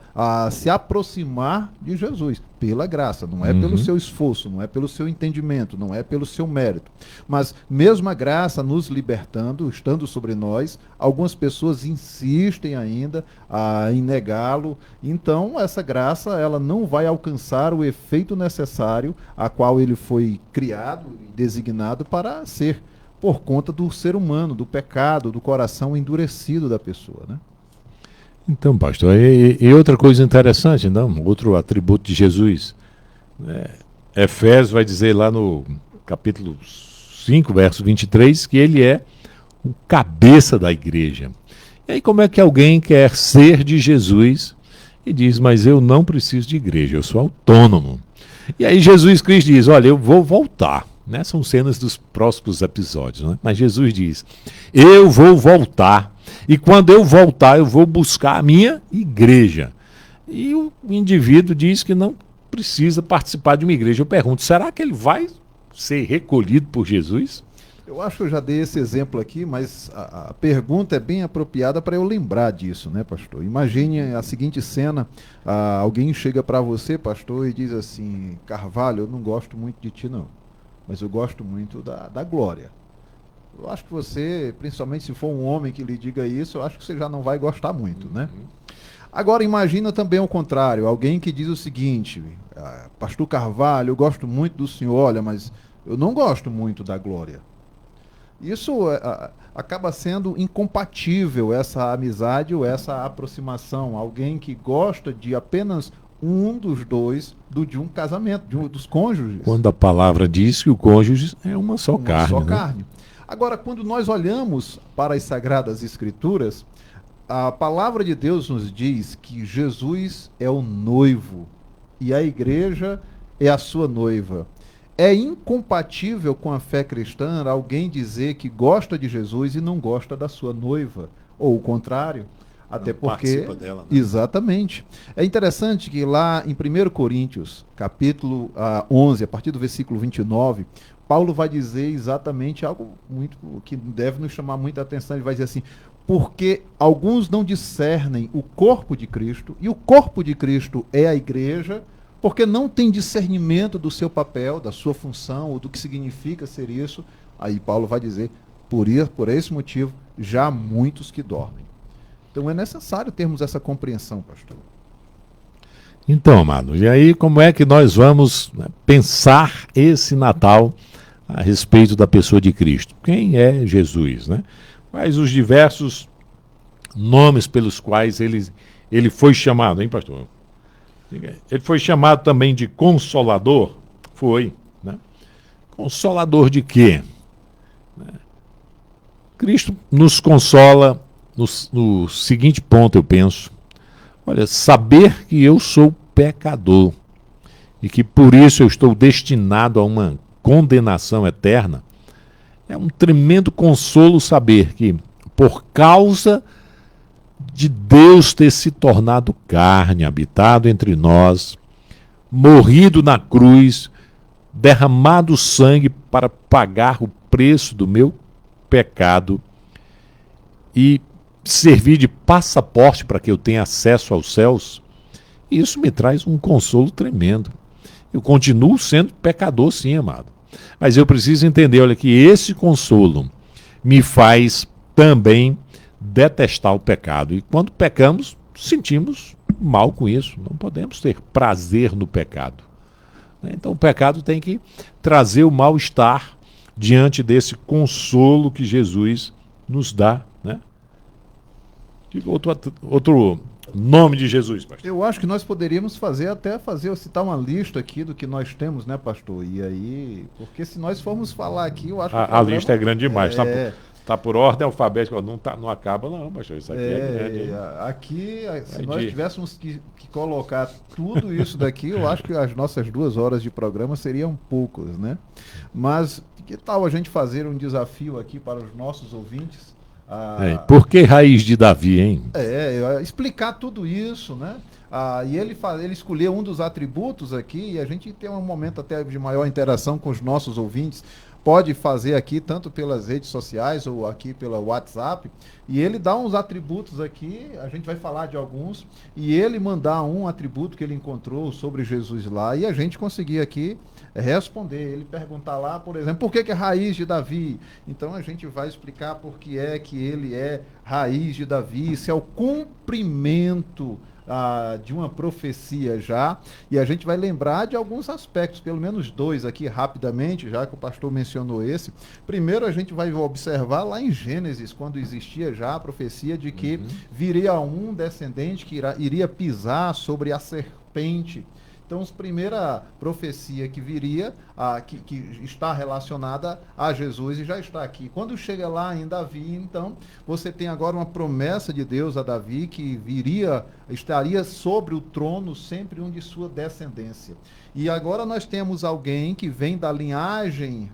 Speaker 3: se aproximar de Jesus. Pela graça, não é pelo seu esforço, não é pelo seu entendimento, não é pelo seu mérito. Mas mesmo a graça nos libertando, estando sobre nós, algumas pessoas insistem ainda em negá-lo. Então, essa graça ela não vai alcançar o efeito necessário a qual ele foi criado e designado para ser, por conta do ser humano, do pecado, do coração endurecido da pessoa, né?
Speaker 2: Então, pastor, e outra coisa interessante, não? Outro atributo de Jesus. Efésios vai dizer lá no capítulo 5, verso 23, que ele é o cabeça da igreja. E aí como é que alguém quer ser de Jesus e diz, mas eu não preciso de igreja, eu sou autônomo. E aí Jesus Cristo diz, olha, eu vou voltar. Né? São cenas dos próximos episódios, né? Mas Jesus diz, eu vou voltar, e quando eu voltar eu vou buscar a minha igreja. E o indivíduo diz que não precisa participar de uma igreja. Eu pergunto, será que ele vai ser recolhido por Jesus?
Speaker 3: Eu acho que eu já dei esse exemplo aqui, mas a pergunta é bem apropriada para eu lembrar disso, né, pastor? Imagine a seguinte cena, alguém chega para você, pastor, e diz assim, Carvalho, eu não gosto muito de ti não, mas eu gosto muito da Glória. Eu acho que você, principalmente se for um homem que lhe diga isso, eu acho que você já não vai gostar muito, né? Agora imagina também o contrário, alguém que diz o seguinte, pastor Carvalho, eu gosto muito do senhor, olha, mas eu não gosto muito da Glória. Isso acaba sendo incompatível, essa amizade ou essa aproximação. Alguém que gosta de apenas um dos dois de um casamento, dos cônjuges.
Speaker 2: Quando a palavra diz que o cônjuge é uma só carne. Só
Speaker 3: carne. Agora, quando nós olhamos para as Sagradas Escrituras, a palavra de Deus nos diz que Jesus é o noivo e a igreja é a sua noiva. É incompatível com a fé cristã alguém dizer que gosta de Jesus e não gosta da sua noiva, ou o contrário. Até não porque dela, né? Exatamente. É interessante que lá em 1 Coríntios, capítulo 11, a partir do versículo 29, Paulo vai dizer exatamente algo muito que deve nos chamar muita atenção. Ele vai dizer assim, porque alguns não discernem o corpo de Cristo, e o corpo de Cristo é a igreja, porque não tem discernimento do seu papel, da sua função, ou do que significa ser isso. Aí Paulo vai dizer, por esse motivo, já há muitos que dormem. Então é necessário termos essa compreensão, pastor.
Speaker 2: Então, amado, e aí como é que nós vamos pensar esse Natal a respeito da pessoa de Cristo? Quem é Jesus, né? Quais os diversos nomes pelos quais ele foi chamado, hein, pastor? Ele foi chamado também de Consolador? Foi, né? Consolador de quê? Cristo nos consola no seguinte ponto, eu penso. Olha, saber que eu sou pecador e que por isso eu estou destinado a uma condenação eterna, é um tremendo consolo saber que, por causa de Deus ter se tornado carne, habitado entre nós, morrido na cruz, derramado sangue para pagar o preço do meu pecado e servir de passaporte para que eu tenha acesso aos céus, isso me traz um consolo tremendo. Eu continuo sendo pecador, sim, amado. Mas eu preciso entender, olha, que esse consolo me faz também detestar o pecado. E quando pecamos, sentimos mal com isso. Não podemos ter prazer no pecado. Então o pecado tem que trazer o mal-estar diante desse consolo que Jesus nos dá, né? Outro nome de Jesus, pastor.
Speaker 3: Eu acho que nós poderíamos citar uma lista aqui do que nós temos, né, pastor? E aí, porque se nós formos falar aqui, eu acho que
Speaker 2: a lista é grande demais. Tá por ordem alfabética, não acaba não, pastor. Isso aqui é grande.
Speaker 3: Aqui, se nós tivéssemos que colocar tudo isso daqui, eu acho que as nossas 2 horas de programa seriam poucas, né? Mas que tal a gente fazer um desafio aqui para os nossos ouvintes?
Speaker 2: Por que raiz de Davi, hein?
Speaker 3: Explicar tudo isso, né? E ele escolheu um dos atributos aqui, e a gente tem um momento até de maior interação com os nossos ouvintes, pode fazer aqui, tanto pelas redes sociais ou aqui pela WhatsApp, e ele dá uns atributos aqui, a gente vai falar de alguns, e ele mandar um atributo que ele encontrou sobre Jesus lá, e a gente conseguir aqui responder, ele perguntar lá, por exemplo, por que é raiz de Davi? Então a gente vai explicar por que é que ele é raiz de Davi, isso é o cumprimento de uma profecia já, e a gente vai lembrar de alguns aspectos, pelo menos dois aqui rapidamente, já que o pastor mencionou esse. Primeiro a gente vai observar lá em Gênesis, quando existia já a profecia de que viria um descendente que iria pisar sobre a serpente. Então, a primeira profecia que viria, que está relacionada a Jesus e já está aqui. Quando chega lá em Davi, então, você tem agora uma promessa de Deus a Davi que estaria sobre o trono sempre um de sua descendência. E agora nós temos alguém que vem da linhagem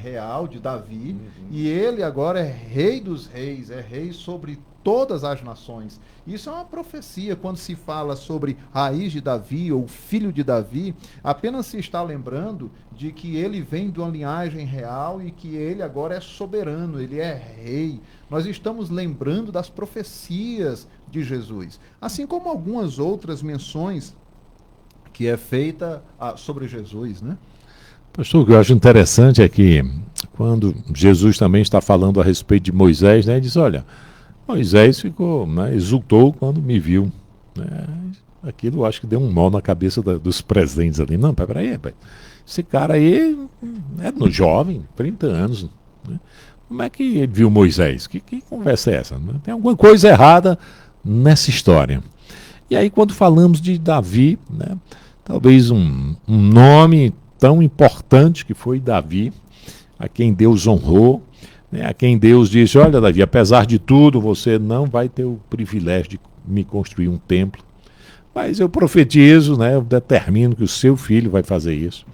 Speaker 3: real de Davi, e ele agora é rei dos reis, é rei sobre todas as nações. Isso é uma profecia. Quando se fala sobre raiz de Davi ou filho de Davi, apenas se está lembrando de que ele vem de uma linhagem real e que ele agora é soberano, ele é rei. Nós estamos lembrando das profecias de Jesus, assim como algumas outras menções que é feita sobre Jesus, né?
Speaker 2: Pastor, o que eu acho interessante é que quando Jesus também está falando a respeito de Moisés, né, ele diz, olha, Moisés ficou, né, exultou quando me viu. Né? Aquilo eu acho que deu um nó na cabeça dos presentes ali. Não, peraí, rapaz. Esse cara aí é jovem, 30 anos. Né? Como é que ele viu Moisés? Que conversa é essa? Né? Tem alguma coisa errada nessa história. E aí quando falamos de Davi, né, talvez um nome tão importante que foi Davi, a quem Deus honrou, a quem Deus disse, olha Davi, apesar de tudo, você não vai ter o privilégio de me construir um templo, mas eu profetizo, né, eu determino que o seu filho vai fazer isso.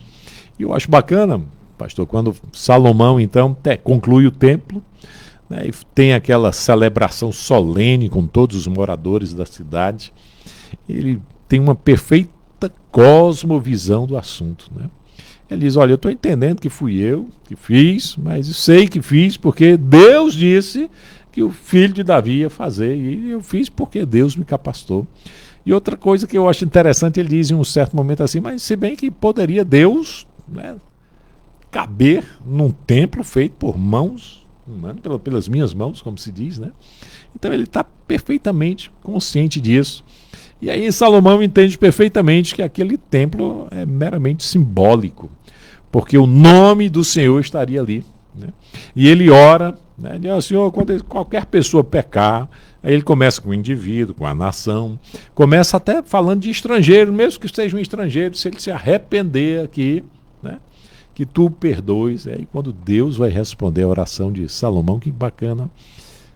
Speaker 2: E eu acho bacana, pastor, quando Salomão então conclui o templo, né, e tem aquela celebração solene com todos os moradores da cidade, ele tem uma perfeita cosmovisão do assunto, né? Ele diz, olha, eu estou entendendo que fui eu que fiz, mas eu sei que fiz porque Deus disse que o filho de Davi ia fazer, e eu fiz porque Deus me capacitou. E outra coisa que eu acho interessante, ele diz em um certo momento assim, mas se bem que poderia Deus, né, caber num templo feito por mãos humanas, pelas minhas mãos, como se diz, né? Então ele está perfeitamente consciente disso. E aí Salomão entende perfeitamente que aquele templo é meramente simbólico, porque o nome do Senhor estaria ali. Né? E ele ora, né? Ele diz, Senhor, quando qualquer pessoa pecar, aí ele começa com o indivíduo, com a nação, começa até falando de estrangeiro, mesmo que seja um estrangeiro, se ele se arrepender aqui, né? Que tu perdoes. Aí quando Deus vai responder a oração de Salomão, que bacana,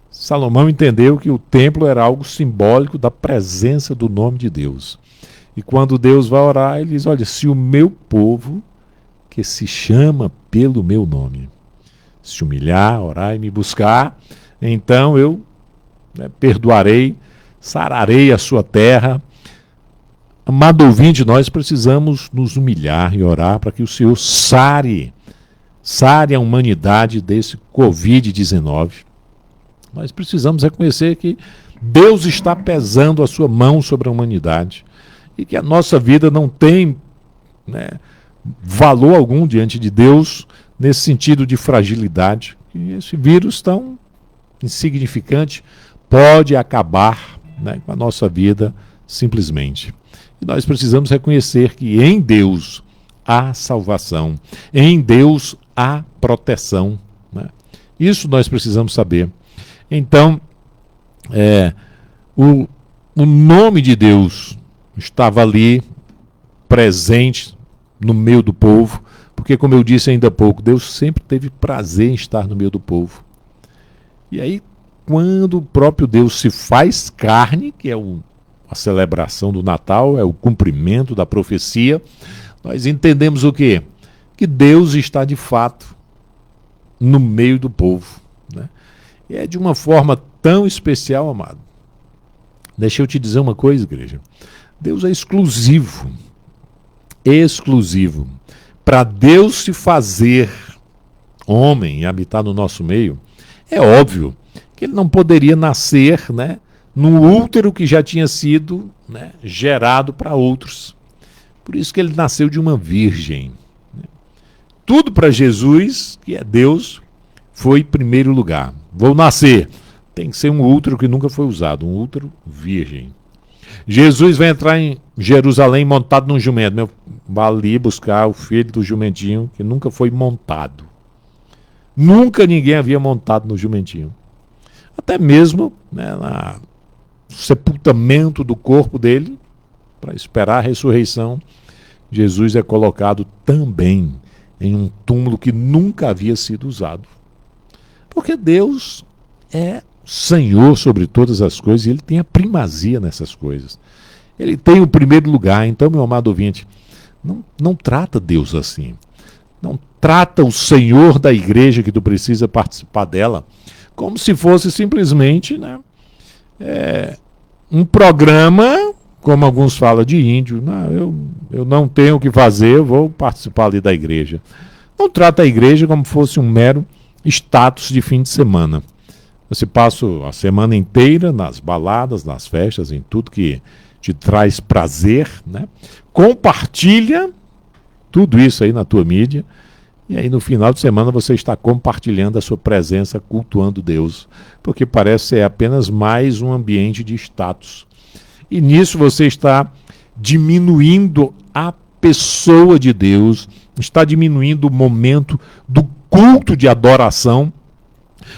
Speaker 2: Salomão entendeu que o templo era algo simbólico da presença do nome de Deus. E quando Deus vai orar, ele diz, olha, se o meu povo, que se chama pelo meu nome, se humilhar, orar e me buscar, então eu, né, perdoarei, sararei a sua terra. Amado ouvinte, nós precisamos nos humilhar e orar para que o Senhor sare a humanidade desse Covid-19. Nós precisamos reconhecer que Deus está pesando a sua mão sobre a humanidade e que a nossa vida não tem, né, valor algum diante de Deus nesse sentido de fragilidade. E esse vírus tão insignificante pode acabar, né, com a nossa vida simplesmente. E nós precisamos reconhecer que em Deus há salvação, em Deus há proteção. Né? Isso nós precisamos saber. Então, o nome de Deus estava ali, presente no meio do povo, porque, como eu disse ainda há pouco, Deus sempre teve prazer em estar no meio do povo. E aí, quando o próprio Deus se faz carne, que é a celebração do Natal, é o cumprimento da profecia, nós entendemos o quê? Que Deus está de fato no meio do povo, né? E é de uma forma tão especial, amado. Deixa eu te dizer uma coisa, igreja. Deus é exclusivo. Exclusivo. Para Deus se fazer homem e habitar no nosso meio, é óbvio que ele não poderia nascer, né, no útero que já tinha sido, né, gerado para outros. Por isso que ele nasceu de uma virgem. Tudo para Jesus, que é Deus, foi em primeiro lugar. Vou nascer. Tem que ser um útero que nunca foi usado, um útero virgem. Jesus vai entrar em Jerusalém montado num jumento. Vai ali buscar o filho do jumentinho que nunca foi montado. Nunca ninguém havia montado no jumentinho. Até mesmo, né, no sepultamento do corpo dele, para esperar a ressurreição, Jesus é colocado também em um túmulo que nunca havia sido usado. Porque Deus é Senhor sobre todas as coisas e ele tem a primazia nessas coisas. Ele tem o primeiro lugar. Então, meu amado ouvinte, não trata Deus assim. Não trata o Senhor da igreja que tu precisa participar dela como se fosse simplesmente, né, um programa, como alguns falam, de índio. Não, eu não tenho o que fazer, eu vou participar ali da igreja. Não trata a igreja como fosse um mero status de fim de semana. Você passa a semana inteira nas baladas, nas festas, em tudo que te traz prazer, né? Compartilha tudo isso aí na tua mídia, e aí no final de semana você está compartilhando a sua presença, cultuando Deus, porque parece ser apenas mais um ambiente de status. E nisso você está diminuindo a pessoa de Deus, está diminuindo o momento do culto de adoração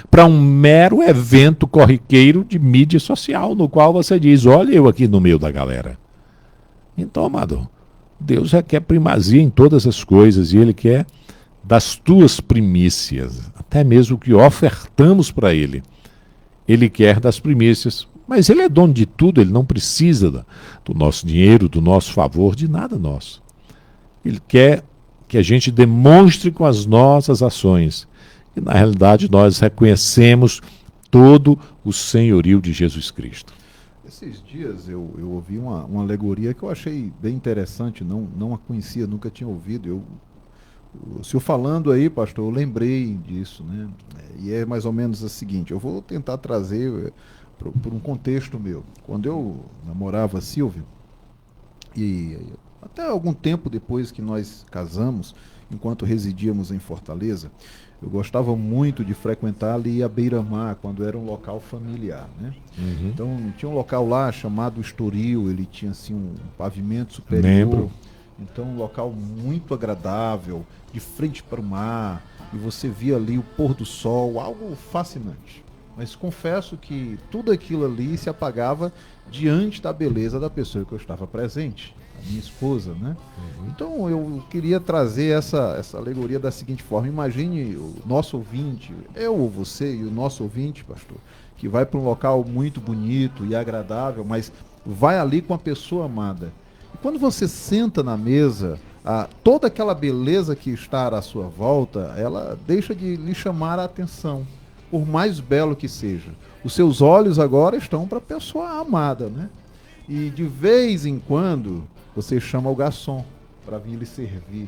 Speaker 2: para um mero evento corriqueiro de mídia social, no qual você diz, olha eu aqui no meio da galera. Então, amado, Deus requer primazia em todas as coisas e Ele quer das tuas primícias, até mesmo o que ofertamos para Ele. Ele quer das primícias, mas Ele é dono de tudo, Ele não precisa do nosso dinheiro, do nosso favor, de nada nosso. Ele quer que a gente demonstre com as nossas ações que, na realidade, nós reconhecemos todo o senhorio de Jesus Cristo.
Speaker 3: Esses dias eu ouvi uma alegoria que eu achei bem interessante, não a conhecia, nunca tinha ouvido. O senhor falando aí, pastor, eu lembrei disso, né? E é mais ou menos o seguinte, eu vou tentar trazer por um contexto meu. Quando eu namorava a Silvia, e até algum tempo depois que nós casamos, enquanto residíamos em Fortaleza, eu gostava muito de frequentar ali a Beira-Mar, quando era um local familiar, né? Uhum. Então, tinha um local lá chamado Estoril, ele tinha assim um pavimento superior. Lembro. Então, um local muito agradável, de frente para o mar, e você via ali o pôr do sol, algo fascinante. Mas confesso que tudo aquilo ali se apagava diante da beleza da pessoa que eu estava presente, a minha esposa, né? Uhum. Então eu queria trazer essa alegoria da seguinte forma: imagine o nosso ouvinte, eu ou você e o nosso ouvinte, pastor, que vai para um local muito bonito e agradável, mas vai ali com a pessoa amada. E quando você senta na mesa, toda aquela beleza que está à sua volta, ela deixa de lhe chamar a atenção, por mais belo que seja. Os seus olhos agora estão para a pessoa amada, né? E de vez em quando você chama o garçom para vir lhe servir.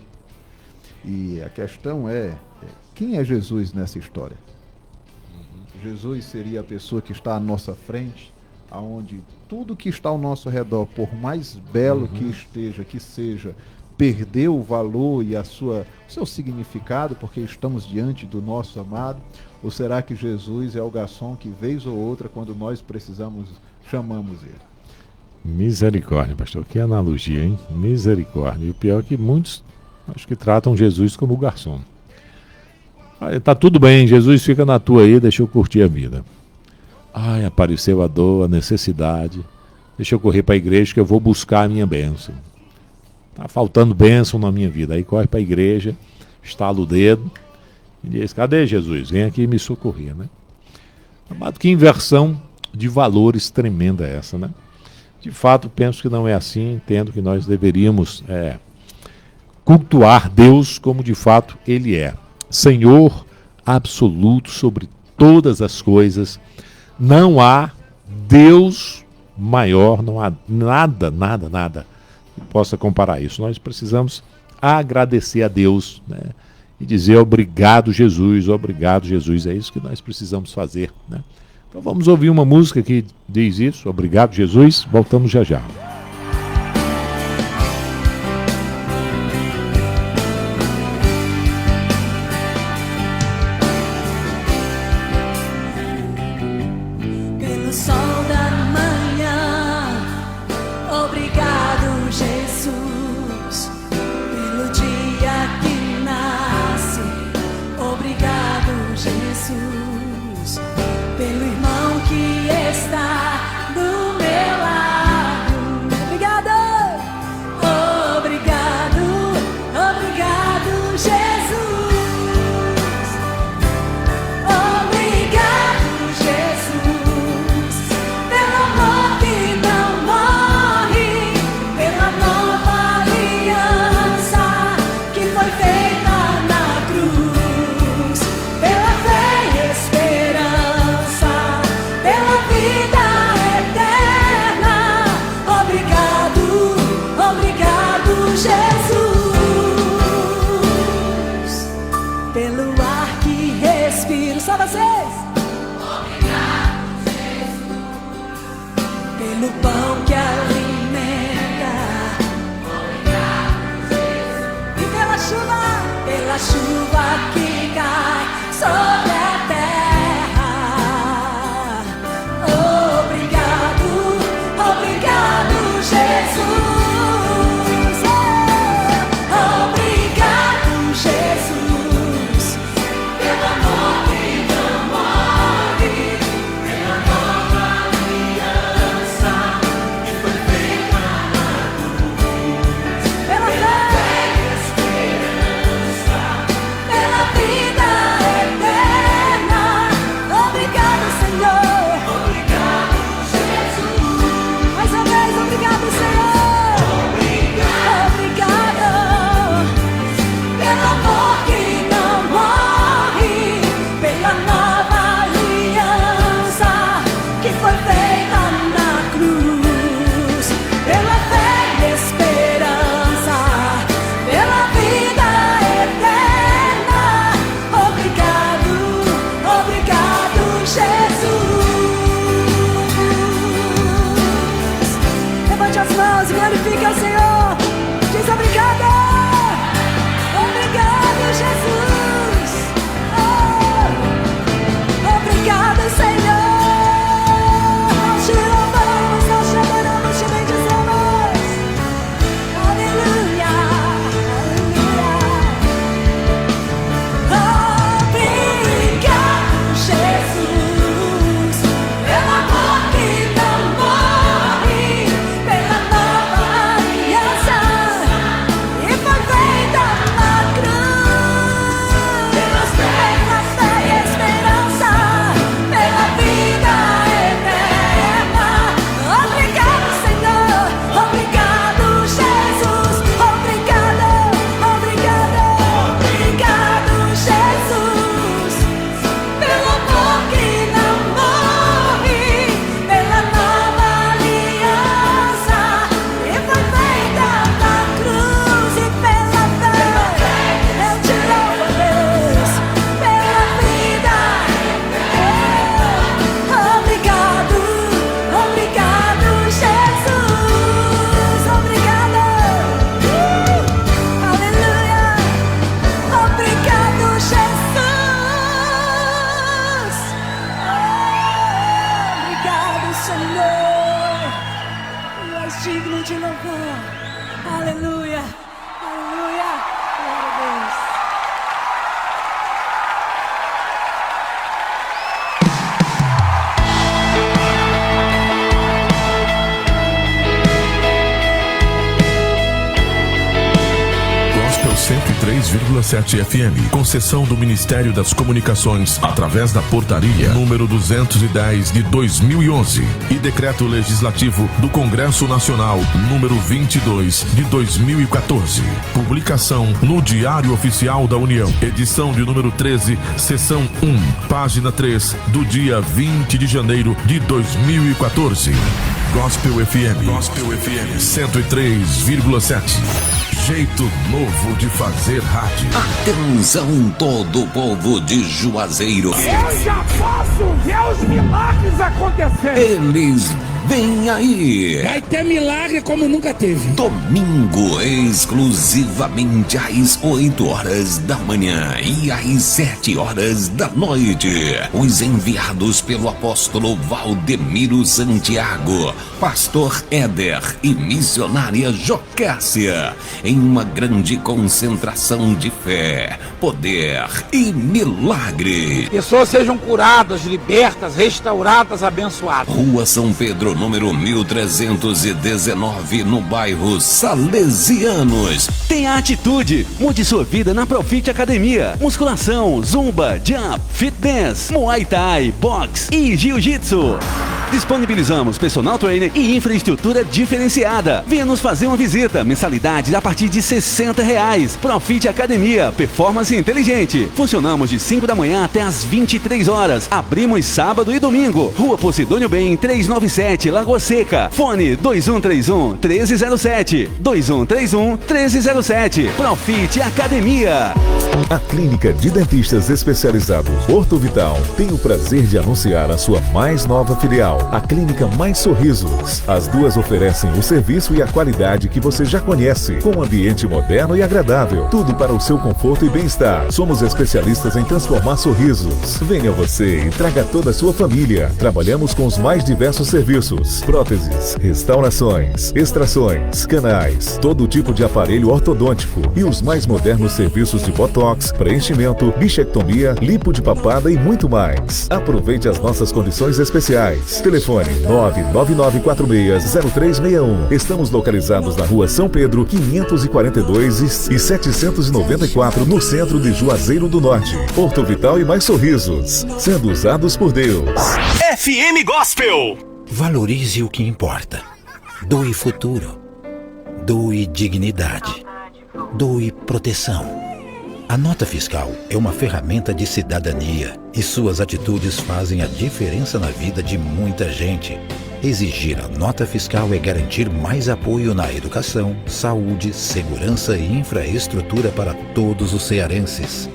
Speaker 3: E a questão é, quem é Jesus nessa história? Jesus seria a pessoa que está à nossa frente, aonde tudo que está ao nosso redor, por mais belo que esteja, que seja, perdeu o valor e o seu significado, porque estamos diante do nosso amado? Ou será que Jesus é o garçom que, vez ou outra, quando nós precisamos, chamamos ele?
Speaker 2: Misericórdia, pastor. Que analogia, hein? Misericórdia. E o pior é que muitos, acho que tratam Jesus como garçom. Tá tudo bem, Jesus fica na tua aí, deixa eu curtir a vida. Ai, apareceu a dor, a necessidade. Deixa eu correr para a igreja que eu vou buscar a minha bênção. Tá faltando bênção na minha vida. Aí corre para a igreja, estala o dedo e diz, cadê Jesus? Vem aqui me socorrer, né? Amado, que inversão de valores tremenda é essa, né? De fato, penso que não é assim, entendo que nós deveríamos cultuar Deus como de fato Ele é. Senhor absoluto sobre todas as coisas. Não há Deus maior, não há nada que possa comparar isso. Nós precisamos agradecer a Deus, né? E dizer obrigado, Jesus, obrigado, Jesus. É isso que nós precisamos fazer, né? Então vamos ouvir uma música que diz isso, obrigado, Jesus. Voltamos já já.
Speaker 4: Pelo sol da manhã, obrigado, Jesus. Pelo dia que nasce, obrigado, Jesus. Pelo irmão que está do meu lado, obrigado, obrigado, obrigado, Jesus. Obrigado, Jesus, pelo amor que não morre, pela nova aliança que foi feita na cruz, pela fé e esperança, pela vida eterna. Obrigado, obrigado, Jesus, pelo ar que respiro. Só vocês. Pelo pão que alimenta, e pela chuva que cai sobre a terra. Obrigado, obrigado, Jesus. Obrigado, Jesus, pelo amor que não morre, pela nova aliança que foi feita na cruz, pela fé e esperança, pela vida eterna. Obrigado, Senhor. Obrigado, Jesus. Mais uma vez, obrigado, Senhor. Obrigado, pelo amor que não morre, pela nova aliança que foi feita na cruz, pela fé e esperança, pela vida eterna. Obrigado, obrigado, Jesus. Levante as mãos e glorifique ao Senhor. Diz obrigado. Obrigado, Jesus. Oh, obrigado, Senhor. Nós te louvamos, nós te adoramos, te bendizemos. Aleluia, aleluia. Obrigado, Jesus, pelo amor que não morre, pela nova aliança e foi feita na cruz, pela fé e esperança, pela vida eterna. Obrigado, Senhor. Obrigado, Jesus. Obrigado, obrigado, obrigado, Jesus, pelo amor que não morre, pela nova aliança e foi feita na cruz, e pela fé eu te louvo, Deus, pela vida. Obrigado, obrigado, Jesus. Obrigado. Aleluia. Obrigado, Jesus. Obrigado, Senhor. Tu és digno de louvor. Aleluia. Aleluia. Glória a Deus.
Speaker 5: Gospel 103. 103,7 FM. Concessão do Ministério das Comunicações através da portaria número 210 de 2011 e decreto legislativo do Congresso Nacional número 22 de 2014. Publicação no Diário Oficial da União, edição de número 13, seção 1, página 3, do dia 20 de janeiro de 2014. Gospel FM 103,7. Jeito novo de fazer rádio.
Speaker 6: Atenção, todo o povo de Juazeiro.
Speaker 7: Eu já posso ver os milagres acontecer.
Speaker 6: Eles vêm aí.
Speaker 7: Vai ter milagre como nunca teve.
Speaker 6: Domingo, exclusivamente às 8 horas da manhã e às 7 horas da noite. Os enviados pelo apóstolo Valdemiro Santiago, pastor Éder e missionária Jocássia, em uma grande concentração de fé, poder e milagre.
Speaker 7: Pessoas sejam curadas, libertas, restauradas, abençoadas.
Speaker 6: Rua São Pedro, número 1319, no bairro Salesianos.
Speaker 1: Tenha atitude, mude sua vida na Profit Academia. Musculação, zumba, jump, fit dance, muay thai, boxe e jiu-jitsu. Disponibilizamos personal trainer e infraestrutura diferenciada. Venha nos fazer uma visita. Mensalidade a partir de R$60. Profit Academia, performance inteligente. Funcionamos de 5 da manhã até as 23 horas. Abrimos sábado e domingo. Rua Posidônio Bem, 397, Lagoa Seca. Fone 2131-1307. 2131-1307. Profit Academia.
Speaker 8: A Clínica de Dentistas Especializados Orto Vital tem o prazer de anunciar a sua mais nova filial, a Clínica Mais Sorrisos. As duas oferecem o serviço e a qualidade que você já conhece, com um ambiente moderno e agradável. Tudo para o seu conforto e bem-estar. Somos especialistas em transformar sorrisos. Venha você e traga toda a sua família. Trabalhamos com os mais diversos serviços: próteses, restaurações, extrações, canais, todo tipo de aparelho ortodôntico e os mais modernos serviços de botox, preenchimento, bichectomia, lipo de papada e muito mais. Aproveite as nossas condições especiais. Telefone 999460361. Estamos localizados na Rua São Pedro, 542 e 794, no centro de Juazeiro do Norte. Orto Vital e Mais Sorrisos, sendo usados por Deus.
Speaker 1: FM Gospel.
Speaker 9: Valorize o que importa. Doe futuro. Doe dignidade. Doe proteção. A nota fiscal é uma ferramenta de cidadania e suas atitudes fazem a diferença na vida de muita gente. Exigir a nota fiscal é garantir mais apoio na educação, saúde, segurança e infraestrutura para todos os cearenses.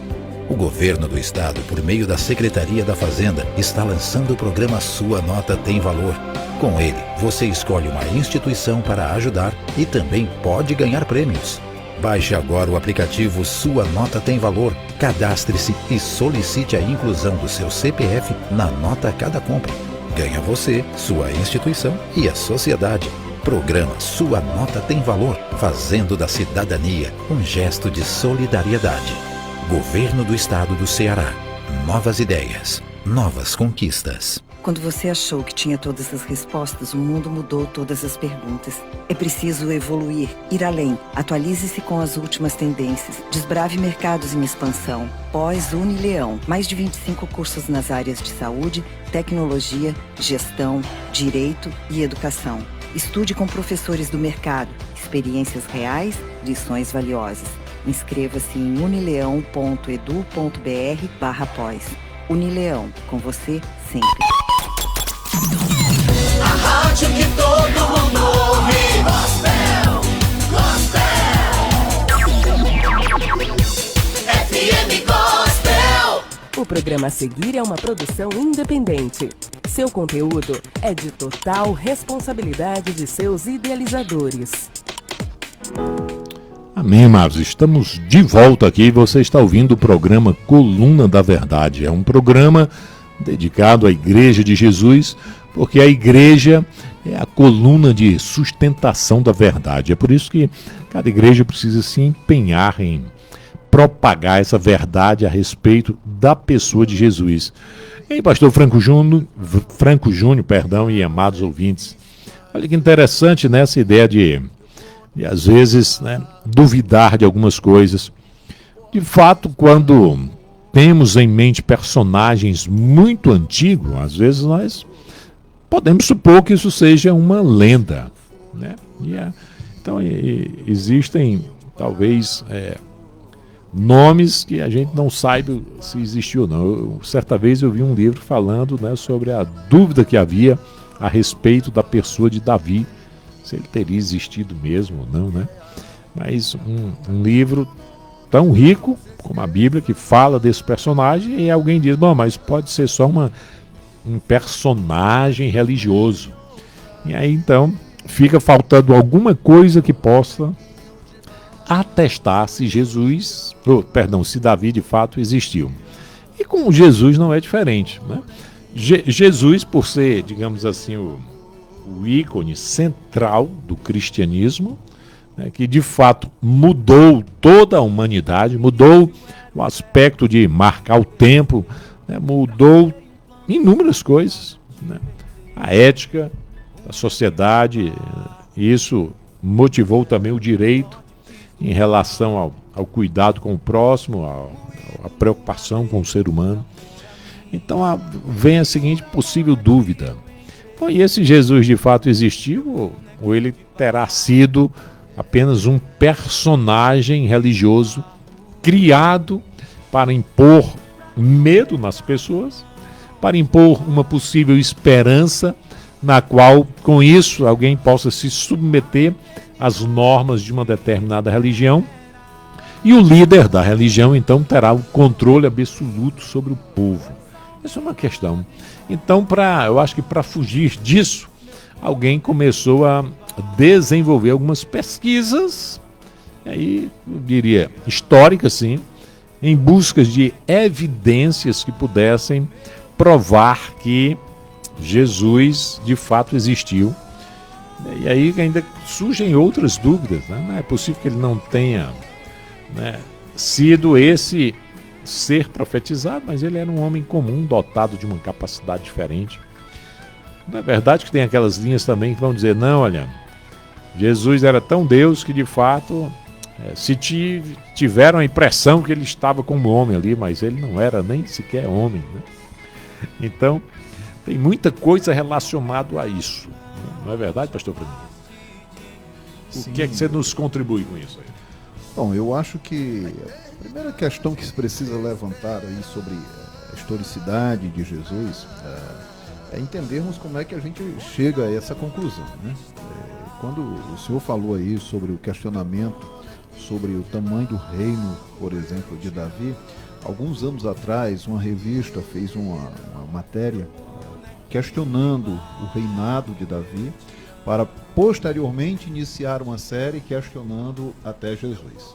Speaker 9: O governo do estado, por meio da Secretaria da Fazenda, está lançando o programa Sua Nota Tem Valor. Com ele, você escolhe uma instituição para ajudar e também pode ganhar prêmios. Baixe agora o aplicativo Sua Nota Tem Valor, cadastre-se e solicite a inclusão do seu CPF na nota a cada compra. Ganha você, sua instituição e a sociedade. Programa Sua Nota Tem Valor, fazendo da cidadania um gesto de solidariedade. Governo do Estado do Ceará. Novas ideias, novas conquistas.
Speaker 10: Quando você achou que tinha todas as respostas, o mundo mudou todas as perguntas. É preciso evoluir, ir além. Atualize-se com as últimas tendências. Desbrave mercados em expansão. Pós-Unileão. Mais de 25 cursos nas áreas de saúde, tecnologia, gestão, direito e educação. Estude com professores do mercado. Experiências reais, lições valiosas. Inscreva-se em unileão.edu.br/pós. Unileão, com você sempre.
Speaker 4: A rádio que todo mundo ouve. Gospel, Gospel. FM Gospel.
Speaker 11: O programa a seguir é uma produção independente. Seu conteúdo é de total responsabilidade de seus idealizadores.
Speaker 2: Amém, amados. Estamos de volta aqui. Você está ouvindo o programa Coluna da Verdade. É um programa dedicado à Igreja de Jesus, porque a igreja é a coluna de sustentação da verdade. É por isso que cada igreja precisa se empenhar em propagar essa verdade a respeito da pessoa de Jesus. E aí, pastor Franco Júnior, e amados ouvintes, olha que interessante, né, essa ideia de às vezes, né, duvidar de algumas coisas. De fato, quando temos em mente personagens muito antigos, às vezes nós podemos supor que isso seja uma lenda, né? Então existem talvez nomes que a gente não saiba se existiu ou não. Certa vez eu vi um livro falando, né, sobre a dúvida que havia a respeito da pessoa de Davi, se ele teria existido mesmo ou não, né? Mas um livro tão rico como a Bíblia, que fala desse personagem, e alguém diz, bom, mas pode ser só um personagem religioso. E aí então fica faltando alguma coisa que possa atestar se se Davi de fato existiu. E com Jesus não é diferente, né? Jesus, por ser, digamos assim, o ícone central do cristianismo, né, que de fato mudou toda a humanidade, mudou o aspecto de marcar o tempo, né, mudou inúmeras coisas, né? A ética, a sociedade, isso motivou também o direito em relação ao cuidado com o próximo, a preocupação com o ser humano. Então vem a seguinte possível dúvida: bom, e esse Jesus de fato existiu ou ele terá sido apenas um personagem religioso criado para impor medo nas pessoas, para impor uma possível esperança na qual, com isso, alguém possa se submeter às normas de uma determinada religião, e o líder da religião, então, terá o controle absoluto sobre o povo. Essa é uma questão. Então, eu acho que para fugir disso, alguém começou a desenvolver algumas pesquisas, aí eu diria históricas, sim, em busca de evidências que pudessem provar que Jesus de fato existiu. E aí ainda surgem outras dúvidas, né? Não é possível que ele não tenha, né, sido esse ser profetizado, mas ele era um homem comum, dotado de uma capacidade diferente. Não é verdade que tem aquelas linhas também que vão dizer, não, olha, Jesus era tão Deus que de fato se tiveram a impressão que ele estava como homem ali, mas ele não era nem sequer homem, né? Então tem muita coisa relacionada a isso, não é verdade, pastor Fernando? O que é que você nos contribui com isso aí?
Speaker 3: Bom, eu acho que a primeira questão que se precisa levantar aí sobre a historicidade de Jesus é entendermos como é que a gente chega a essa conclusão, né? Quando o senhor falou aí sobre o questionamento sobre o tamanho do reino, por exemplo, de Davi, alguns anos atrás uma revista fez uma matéria questionando o reinado de Davi, para posteriormente iniciar uma série questionando até Jesus.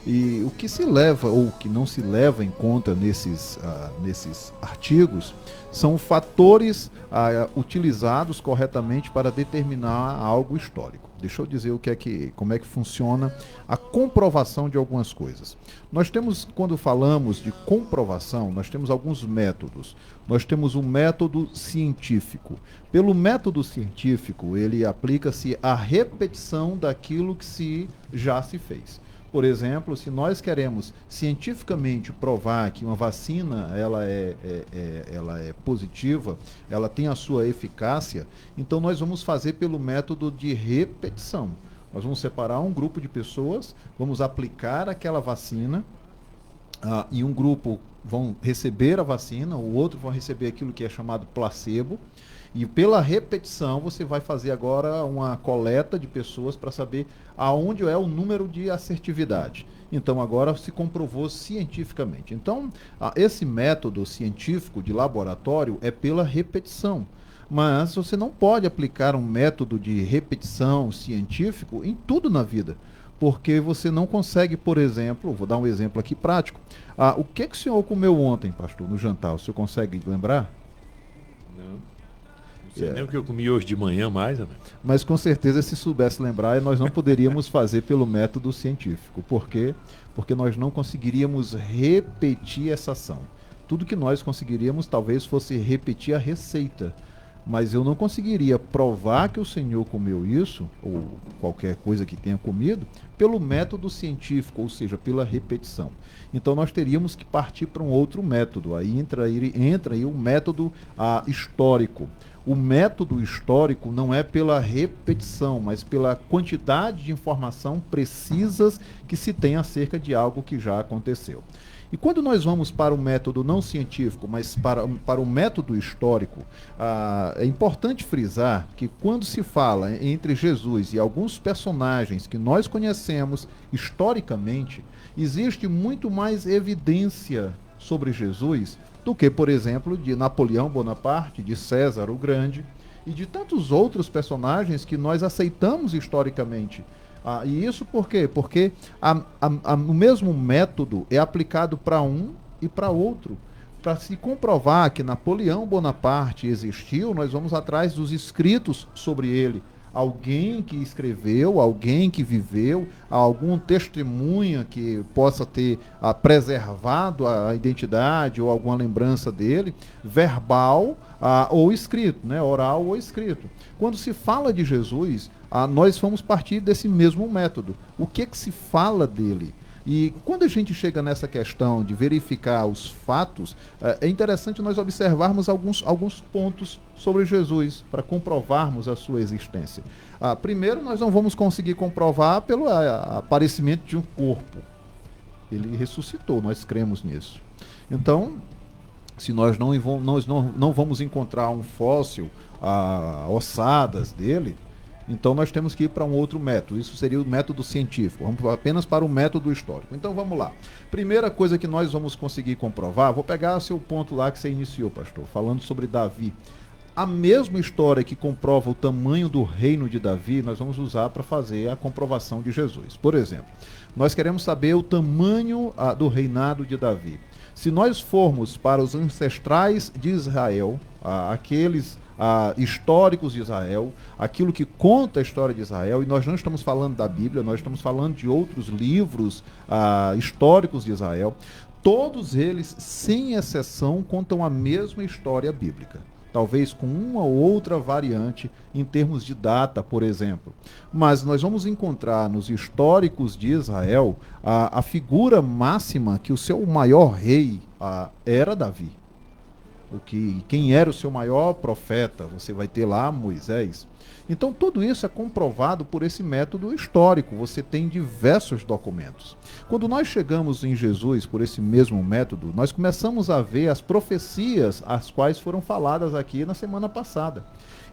Speaker 3: E o que se leva ou o que não se leva em conta nesses artigos são fatores utilizados corretamente para determinar algo histórico. Deixa eu dizer como é que funciona a comprovação de algumas coisas. Nós temos, quando falamos de comprovação, nós temos alguns métodos. Nós temos um método científico. Pelo método científico, ele aplica-se à repetição daquilo que já se fez. Por exemplo, se nós queremos cientificamente provar que uma vacina ela é positiva, ela tem a sua eficácia, então nós vamos fazer pelo método de repetição. Nós vamos separar um grupo de pessoas, vamos aplicar aquela vacina, e um grupo vão receber a vacina, o outro vai receber aquilo que é chamado placebo, e pela repetição você vai fazer agora uma coleta de pessoas para saber aonde é o número de assertividade. Então agora se comprovou cientificamente. Então esse método científico de laboratório é pela repetição. Mas você não pode aplicar um método de repetição científico em tudo na vida. Porque você não consegue, por exemplo, vou dar um exemplo aqui prático. O que o senhor comeu ontem, pastor, no jantar? O senhor consegue lembrar?
Speaker 2: Não. Não sei nem o que eu comi hoje de manhã mais, né?
Speaker 3: Mas com certeza, se soubesse lembrar, nós não poderíamos fazer pelo método científico. Por quê? Porque nós não conseguiríamos repetir essa ação. Tudo que nós conseguiríamos talvez fosse repetir a receita. mas eu não conseguiria provar que o Senhor comeu isso, ou qualquer coisa que tenha comido, pelo método científico, ou seja, pela repetição. Então nós teríamos que partir para um outro método. Aí entra aí o método histórico. O método histórico não é pela repetição, mas pela quantidade de informação precisas que se tem acerca de algo que já aconteceu. E quando nós vamos para o método não científico, mas para o método histórico, é importante frisar que quando se fala entre Jesus e alguns personagens que nós conhecemos historicamente, existe muito mais evidência sobre Jesus do que, por exemplo, de Napoleão Bonaparte, de César o Grande e de tantos outros personagens que nós aceitamos historicamente. E isso por quê? Porque o mesmo método é aplicado para um e para outro. Para se comprovar que Napoleão Bonaparte existiu, nós vamos atrás dos escritos sobre ele. Alguém que escreveu, alguém que viveu, algum testemunha que possa ter preservado a identidade ou alguma lembrança dele, verbal ou escrito, né? Oral ou escrito. Quando se fala de Jesus, nós vamos partir desse mesmo método. O que se fala dele? E quando a gente chega nessa questão de verificar os fatos, é interessante nós observarmos alguns pontos sobre Jesus, para comprovarmos a sua existência. Primeiro, nós não vamos conseguir comprovar pelo aparecimento de um corpo. Ele ressuscitou, nós cremos nisso. Então, se nós não vamos encontrar um fóssil, ossadas dele, então nós temos que ir para um outro método. Isso seria o método científico. Vamos apenas para o método histórico. Então vamos lá. Primeira coisa que nós vamos conseguir comprovar, vou pegar o seu ponto lá que você iniciou, pastor, falando sobre Davi. A mesma história que comprova o tamanho do reino de Davi, nós vamos usar para fazer a comprovação de Jesus. Por exemplo, nós queremos saber o tamanho do reinado de Davi. Se nós formos para os ancestrais de Israel, aqueles históricos de Israel, aquilo que conta a história de Israel, e nós não estamos falando da Bíblia, nós estamos falando de outros livros históricos de Israel, todos eles, sem exceção, contam a mesma história bíblica. Talvez com uma ou outra variante em termos de data, por exemplo. Mas nós vamos encontrar nos históricos de Israel a figura máxima que o seu maior rei era Davi. Quem era o seu maior profeta? Você vai ter lá Moisés. Então tudo isso é comprovado por esse método histórico. Você tem diversos documentos. Quando nós chegamos em Jesus por esse mesmo método, nós começamos a ver as profecias as quais foram faladas aqui na semana passada.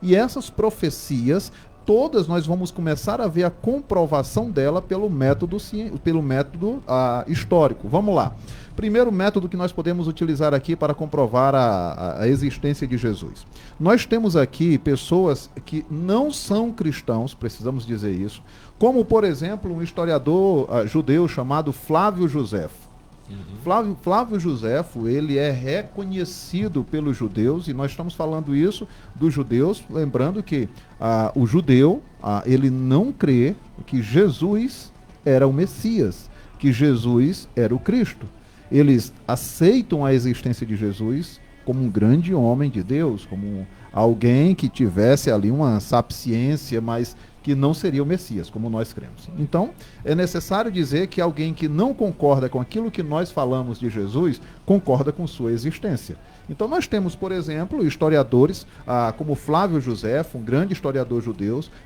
Speaker 3: E essas profecias, todas nós vamos começar a ver a comprovação dela pelo método histórico. Vamos lá. Primeiro método que nós podemos utilizar aqui para comprovar a existência de Jesus. Nós temos aqui pessoas que não são cristãos, precisamos dizer isso, como, por exemplo, um historiador judeu chamado Flávio Josefo. Flávio Josefo, ele é reconhecido pelos judeus, e nós estamos falando isso dos judeus, lembrando que o judeu, ele não crê que Jesus era o Messias, que Jesus era o Cristo. Eles aceitam a existência de Jesus como um grande homem de Deus, como alguém que tivesse ali uma sapiência, mas que não seria o Messias, como nós cremos. Então, é necessário dizer que alguém que não concorda com aquilo que nós falamos de Jesus, concorda com sua existência. Então nós temos, por exemplo, historiadores como Flávio Josefo, um grande historiador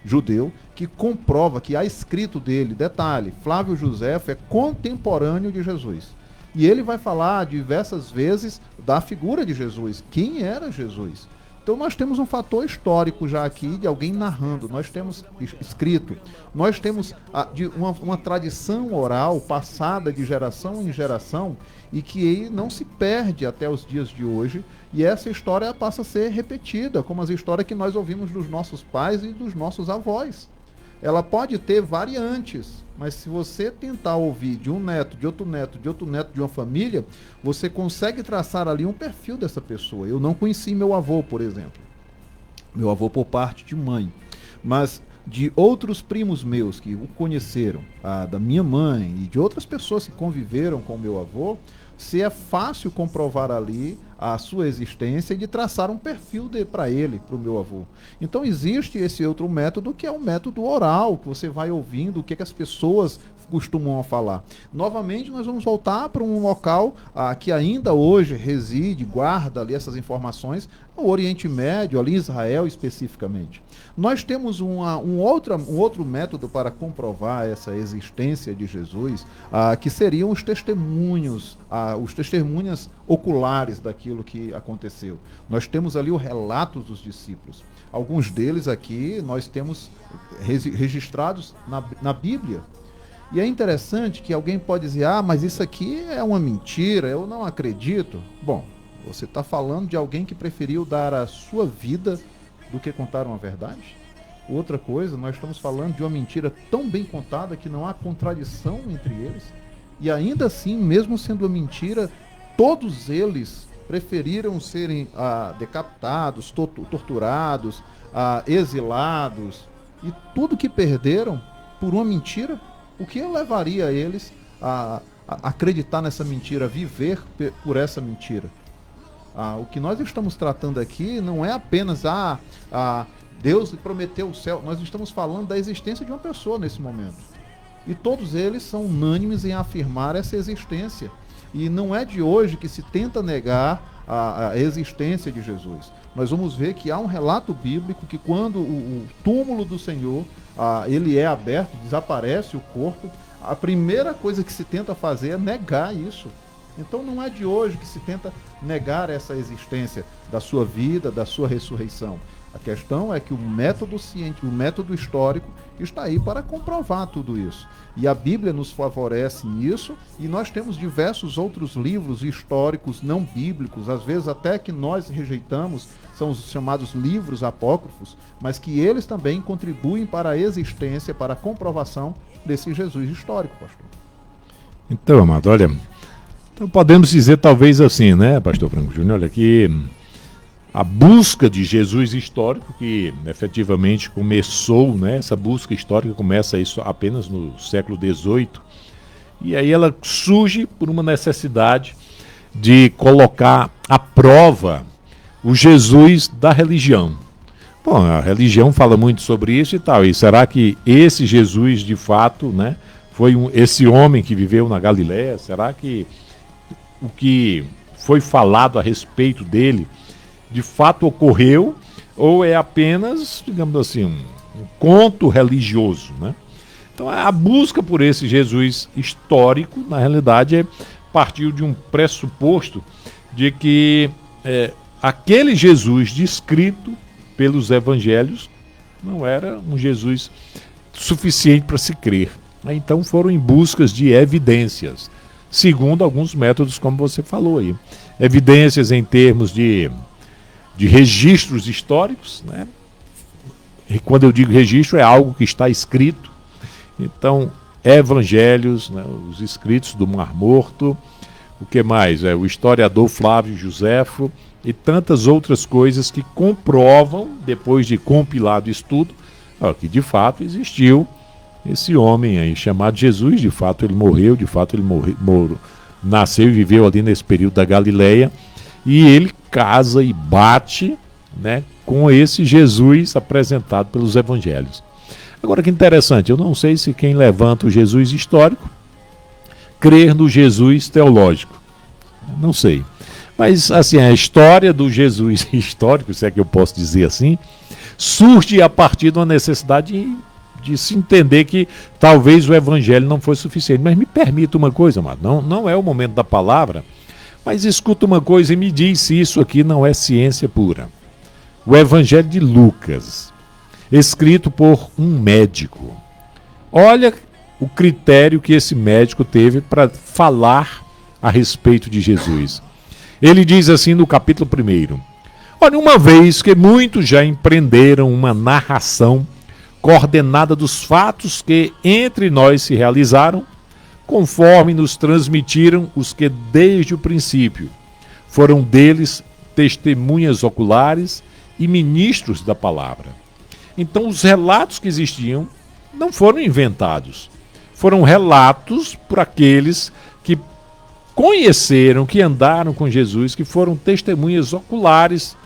Speaker 3: judeu, que comprova que há escrito dele, detalhe, Flávio Josefo é contemporâneo de Jesus. E ele vai falar diversas vezes da figura de Jesus. Quem era Jesus? Então nós temos um fator histórico já aqui de alguém narrando. Nós temos escrito. Nós temos uma tradição oral passada de geração em geração e que não se perde até os dias de hoje. E essa história passa a ser repetida, como as histórias que nós ouvimos dos nossos pais e dos nossos avós. Ela pode ter variantes, mas se você tentar ouvir de um neto, de outro neto, de outro neto de uma família, você consegue traçar ali um perfil dessa pessoa. Eu não conheci meu avô, por exemplo. Meu avô por parte de mãe. Mas de outros primos meus que o conheceram, da minha mãe e de outras pessoas que conviveram com meu avô, se é fácil comprovar ali a sua existência e de traçar um perfil para ele, para o meu avô. Então existe esse outro método, que é o método oral, que você vai ouvindo o que as pessoas costumam falar. Novamente, nós vamos voltar para um local que ainda hoje reside, guarda ali essas informações, o Oriente Médio, ali em Israel especificamente. Nós temos um outro método para comprovar essa existência de Jesus, que seriam os testemunhas oculares daquilo que aconteceu. Nós temos ali o relato dos discípulos. Alguns deles aqui nós temos registrados na Bíblia. E é interessante que alguém pode dizer, mas isso aqui é uma mentira, eu não acredito. Bom, você está falando de alguém que preferiu dar a sua vida do que contar uma verdade? Outra coisa, nós estamos falando de uma mentira tão bem contada que não há contradição entre eles. E ainda assim, mesmo sendo uma mentira, todos eles preferiram serem decapitados, torturados, exilados, e tudo que perderam por uma mentira. O que levaria eles a acreditar nessa mentira, a viver por essa mentira? O que nós estamos tratando aqui não é apenas Deus lhe prometeu o céu. Nós estamos falando da existência de uma pessoa nesse momento. E todos eles são unânimes em afirmar essa existência. E não é de hoje que se tenta negar a existência de Jesus. Nós vamos ver que há um relato bíblico que quando o túmulo do Senhor ele é aberto, desaparece o corpo, a primeira coisa que se tenta fazer é negar isso. Então não é de hoje que se tenta negar essa existência da sua vida, da sua ressurreição. A questão é que o método científico, o método histórico está aí para comprovar tudo isso. E a Bíblia nos favorece nisso, e nós temos diversos outros livros históricos não bíblicos, às vezes até que nós rejeitamos, são os chamados livros apócrifos, mas que eles também contribuem para a existência, para a comprovação desse Jesus histórico, pastor.
Speaker 2: Então, amado, olha, então podemos dizer talvez assim, né, pastor Franco Júnior, olha que a busca de Jesus histórico, que efetivamente começou, né, essa busca histórica começa isso apenas no século XVIII, e aí ela surge por uma necessidade de colocar à prova o Jesus da religião. Bom, a religião fala muito sobre isso e tal, e será que esse Jesus de fato, né, foi esse homem que viveu na Galiléia? Será que o que foi falado a respeito dele de fato ocorreu, ou é apenas, digamos assim, um conto religioso, né? Então a busca por esse Jesus histórico, na realidade, partiu de um pressuposto de que aquele Jesus descrito pelos evangelhos não era um Jesus suficiente para se crer. Então foram em busca de evidências, segundo alguns métodos, como você falou aí. Evidências em termos de registros históricos, né? E quando eu digo registro, é algo que está escrito. Então, evangelhos, né? Os escritos do Mar Morto, o que mais? O historiador Flávio Joséfo e tantas outras coisas que comprovam, depois de compilado estudo, que de fato existiu esse homem aí chamado Jesus. De fato ele morreu, de fato ele nasceu e viveu ali nesse período da Galileia, e ele casa e bate, né, com esse Jesus apresentado pelos evangelhos. Agora que interessante, eu não sei se quem levanta o Jesus histórico crer no Jesus teológico, não sei, mas assim, a história do Jesus histórico, se é que eu posso dizer assim, surge a partir de uma necessidade de se entender que talvez o evangelho não foi suficiente. Mas me permita uma coisa, amado, não é o momento da palavra, mas escuta uma coisa e me diz se isso aqui não é ciência pura. O Evangelho de Lucas, escrito por um médico. Olha o critério que esse médico teve para falar a respeito de Jesus. Ele diz assim no capítulo 1: olha, uma vez que muitos já empreenderam uma narração coordenada dos fatos que entre nós se realizaram, conforme nos transmitiram os que desde o princípio foram deles testemunhas oculares e ministros da palavra. Então os relatos que existiam não foram inventados, foram relatos por aqueles que conheceram, que andaram com Jesus, que foram testemunhas oculares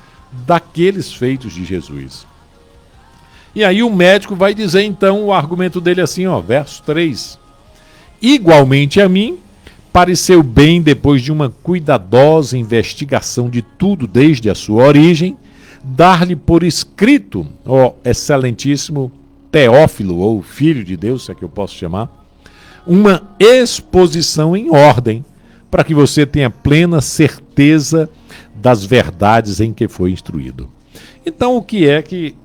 Speaker 2: daqueles feitos de Jesus. E aí o médico vai dizer então o argumento dele assim, ó, verso 3. Igualmente a mim, pareceu bem, depois de uma cuidadosa investigação de tudo desde a sua origem, dar-lhe por escrito, ó excelentíssimo Teófilo, ou Filho de Deus, se é que eu posso chamar, uma exposição em ordem, para que você tenha plena certeza das verdades em que foi instruído. Então, o que é que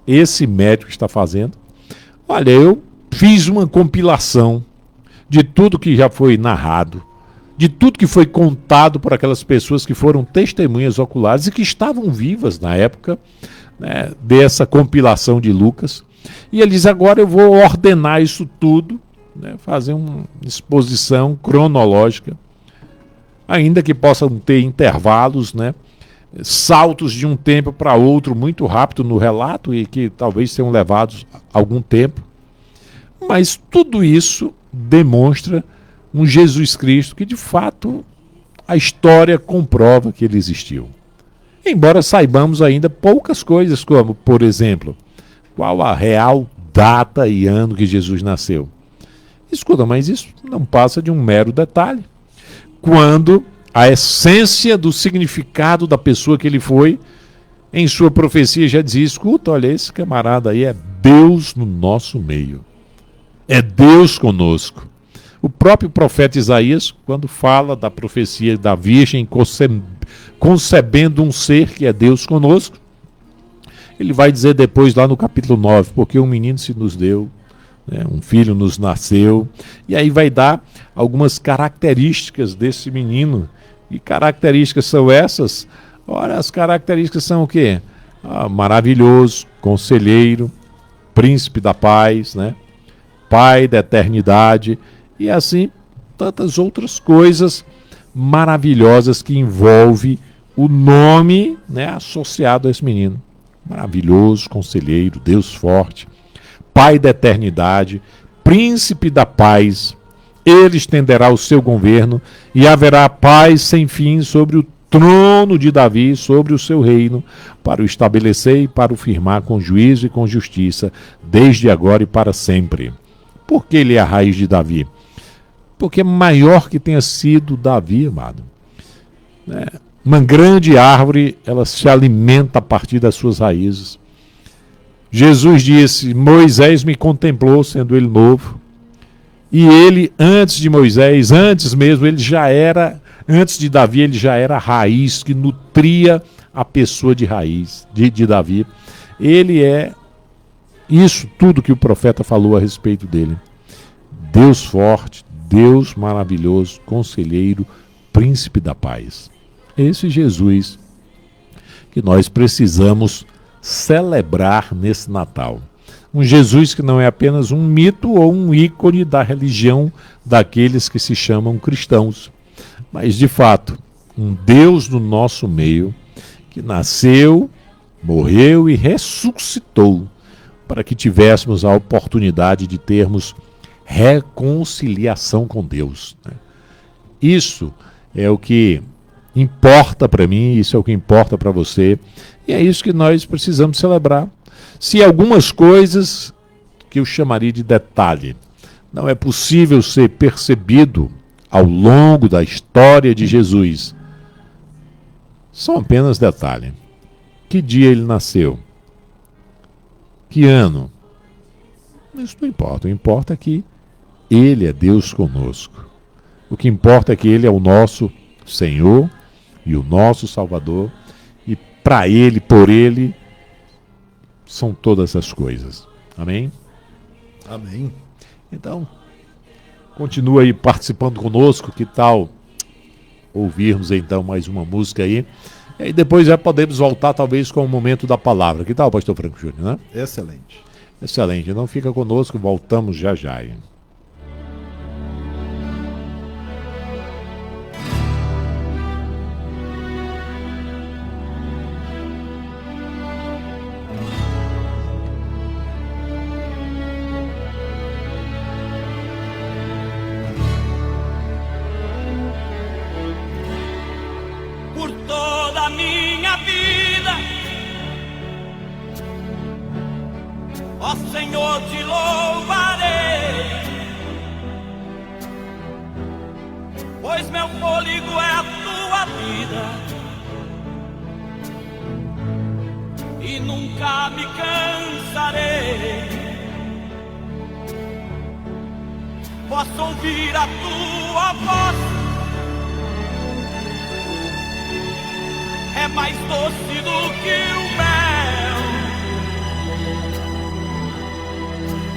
Speaker 2: esse médico está fazendo? Olha, eu fiz uma compilação de tudo que já foi narrado, de tudo que foi contado por aquelas pessoas que foram testemunhas oculares e que estavam vivas na época, né, dessa compilação de Lucas. E ele diz, agora eu vou ordenar isso tudo, né, fazer uma exposição cronológica, ainda que possam ter intervalos, né, saltos de um tempo para outro muito rápido no relato e que talvez tenham levado algum tempo. Mas tudo isso demonstra um Jesus Cristo que, de fato, a história comprova que ele existiu. Embora saibamos ainda poucas coisas, como, por exemplo, qual a real data e ano que Jesus nasceu. Escuta, mas isso não passa de um mero detalhe. Quando a essência do significado da pessoa que ele foi, em sua profecia já dizia, escuta, olha, esse camarada aí é Deus no nosso meio. É Deus conosco. O próprio profeta Isaías, quando fala da profecia da Virgem concebendo um ser que é Deus conosco, ele vai dizer depois lá no capítulo 9, porque um menino se nos deu, né, um filho nos nasceu, e aí vai dar algumas características desse menino. E características são essas? Ora, as características são o quê? Maravilhoso, conselheiro, príncipe da paz, né? Pai da eternidade, e assim tantas outras coisas maravilhosas que envolve o nome, né, associado a esse menino. Maravilhoso, conselheiro, Deus forte, Pai da eternidade, príncipe da paz. Ele estenderá o seu governo e haverá paz sem fim sobre o trono de Davi, sobre o seu reino, para o estabelecer e para o firmar com juízo e com justiça, desde agora e para sempre. Por que ele é a raiz de Davi? Porque maior que tenha sido Davi, amado, né? Uma grande árvore, ela se alimenta a partir das suas raízes. Jesus disse, Moisés me contemplou, sendo ele novo. E ele, antes de Moisés, antes mesmo, ele já era, antes de Davi, ele já era a raiz que nutria a pessoa de raiz, de Davi. Ele é isso tudo que o profeta falou a respeito dele. Deus forte, Deus maravilhoso, conselheiro, príncipe da paz. Esse Jesus que nós precisamos celebrar nesse Natal. Um Jesus que não é apenas um mito ou um ícone da religião daqueles que se chamam cristãos, mas de fato, um Deus no nosso meio que nasceu, morreu e ressuscitou para que tivéssemos a oportunidade de termos reconciliação com Deus. Isso é o que importa para mim, isso é o que importa para você, e é isso que nós precisamos celebrar. Se algumas coisas que eu chamaria de detalhe não é possível ser percebido ao longo da história de Jesus, são apenas detalhe. Que dia ele nasceu? Que ano? Isso não importa. O que importa é que ele é Deus conosco. O que importa é que ele é o nosso Senhor e o nosso Salvador, e para ele, por ele, são todas as coisas. Amém?
Speaker 3: Amém.
Speaker 2: Então, continua aí participando conosco. Que tal ouvirmos então mais uma música aí? E aí depois já podemos voltar talvez com o momento da palavra. Que tal, pastor Franco Júnior, né?
Speaker 3: Excelente.
Speaker 2: Excelente. Então fica conosco, voltamos já já.
Speaker 12: Ó Senhor, te louvarei, pois meu fôlego é a tua vida e nunca me cansarei. Posso ouvir a tua voz, é mais doce do que o mel,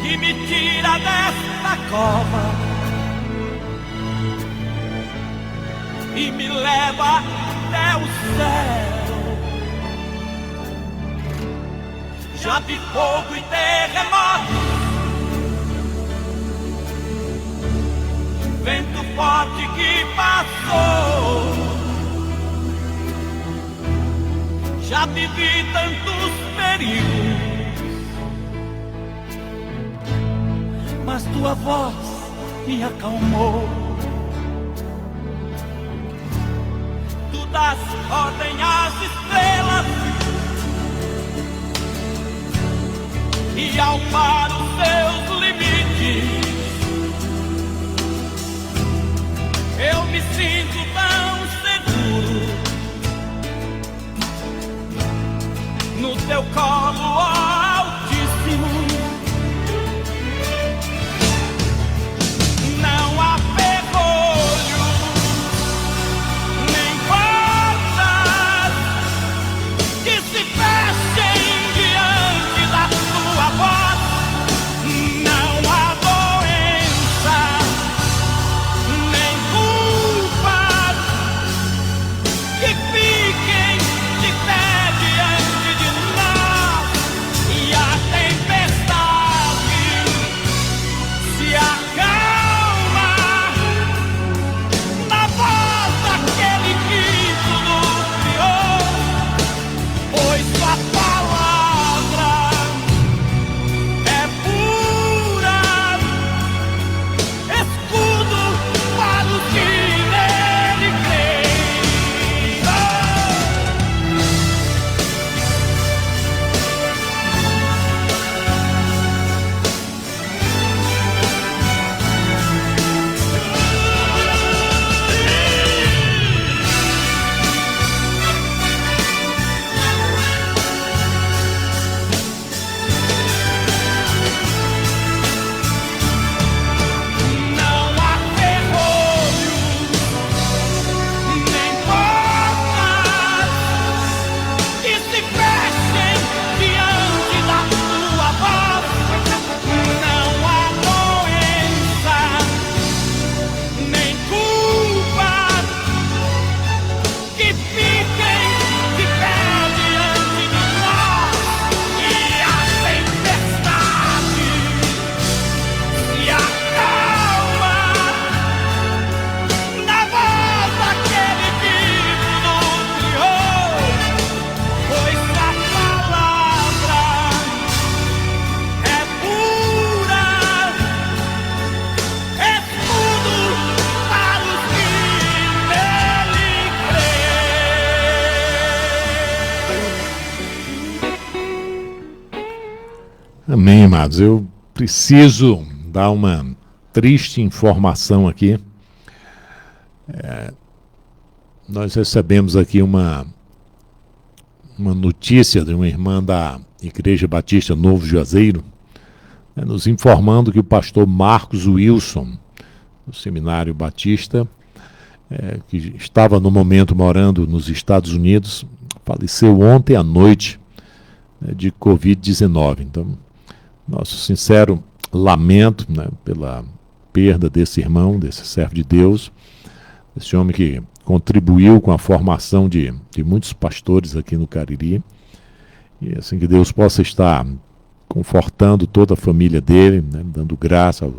Speaker 12: que me tira desta cova e me leva até o céu. Já vi fogo e terremoto, vento forte que passou. Já vivi tantos perigos, mas tua voz me acalmou. Tu dás ordem às estrelas e ao mar os seus limites. Eu me sinto tão seguro no teu colo, ó Altíssimo. Não há ferrolho, nem portas que se fechem diante da tua voz. Não há doença, nem culpas que fiquem de pé diante de nós. E a tempestade se acalma na voz daquele que tudo criou, pois sua palavra é pura, escudo para os que nele creem. Não há ferrolho, nem portas que se fechem diante da tua voz. Não há doença, nem culpas que fiquem de pé diante de nós. E a tempestade se acalma na voz daquele que tudo criou, pois a palavra é pura, escudo para os que nele creem.
Speaker 2: Amém, amados. Eu preciso dar uma triste informação aqui. Nós recebemos aqui uma notícia de uma irmã da Igreja Batista Novo Juazeiro, nos informando que o pastor Marcos Wilson, do Seminário Batista, que estava no momento morando nos Estados Unidos, faleceu ontem à noite, de Covid-19. Então, nosso sincero lamento, pela perda desse irmão, desse servo de Deus, esse homem que contribuiu com a formação de muitos pastores aqui no Cariri. E assim, que Deus possa estar confortando toda a família dele, dando graça aos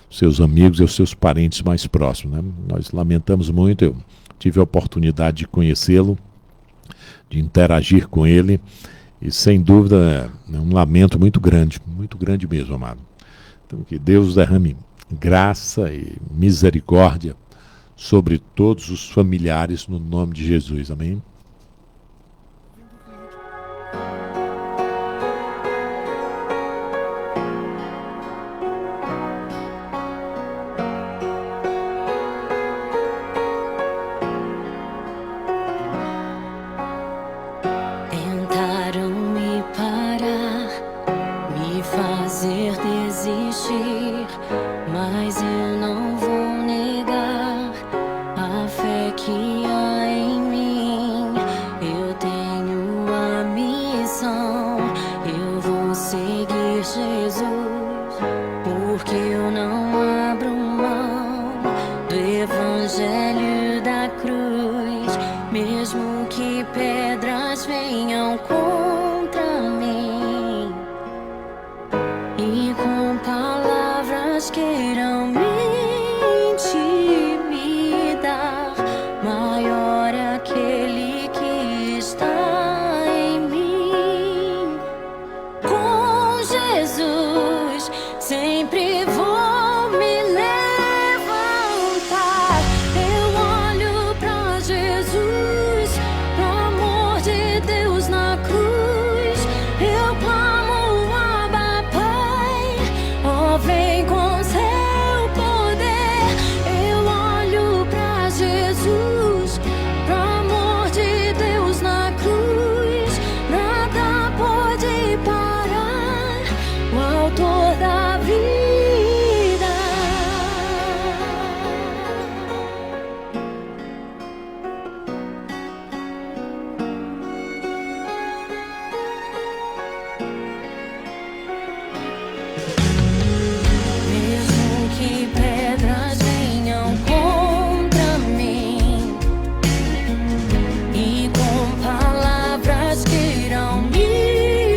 Speaker 2: seus amigos e aos seus parentes mais próximos. Nós lamentamos muito. Eu tive a oportunidade de conhecê-lo, de interagir com ele, e sem dúvida é um lamento muito grande mesmo, amado. Então, que Deus derrame graça e misericórdia sobre todos os familiares, no nome de Jesus. Amém?
Speaker 13: queiram me intimidar, maior é aquele que está em mim. Com Jesus sempre vou me levantar. Eu olho pra Jesus, pro amor de Deus na cruz. Eu clamo, Abba, Pai, ó, vem com seu poder. Eu olho pra Jesus, pro amor de Deus na cruz. Nada pode parar o autor da vida. Mesmo que pedras venham contra mim e com palavras queiram me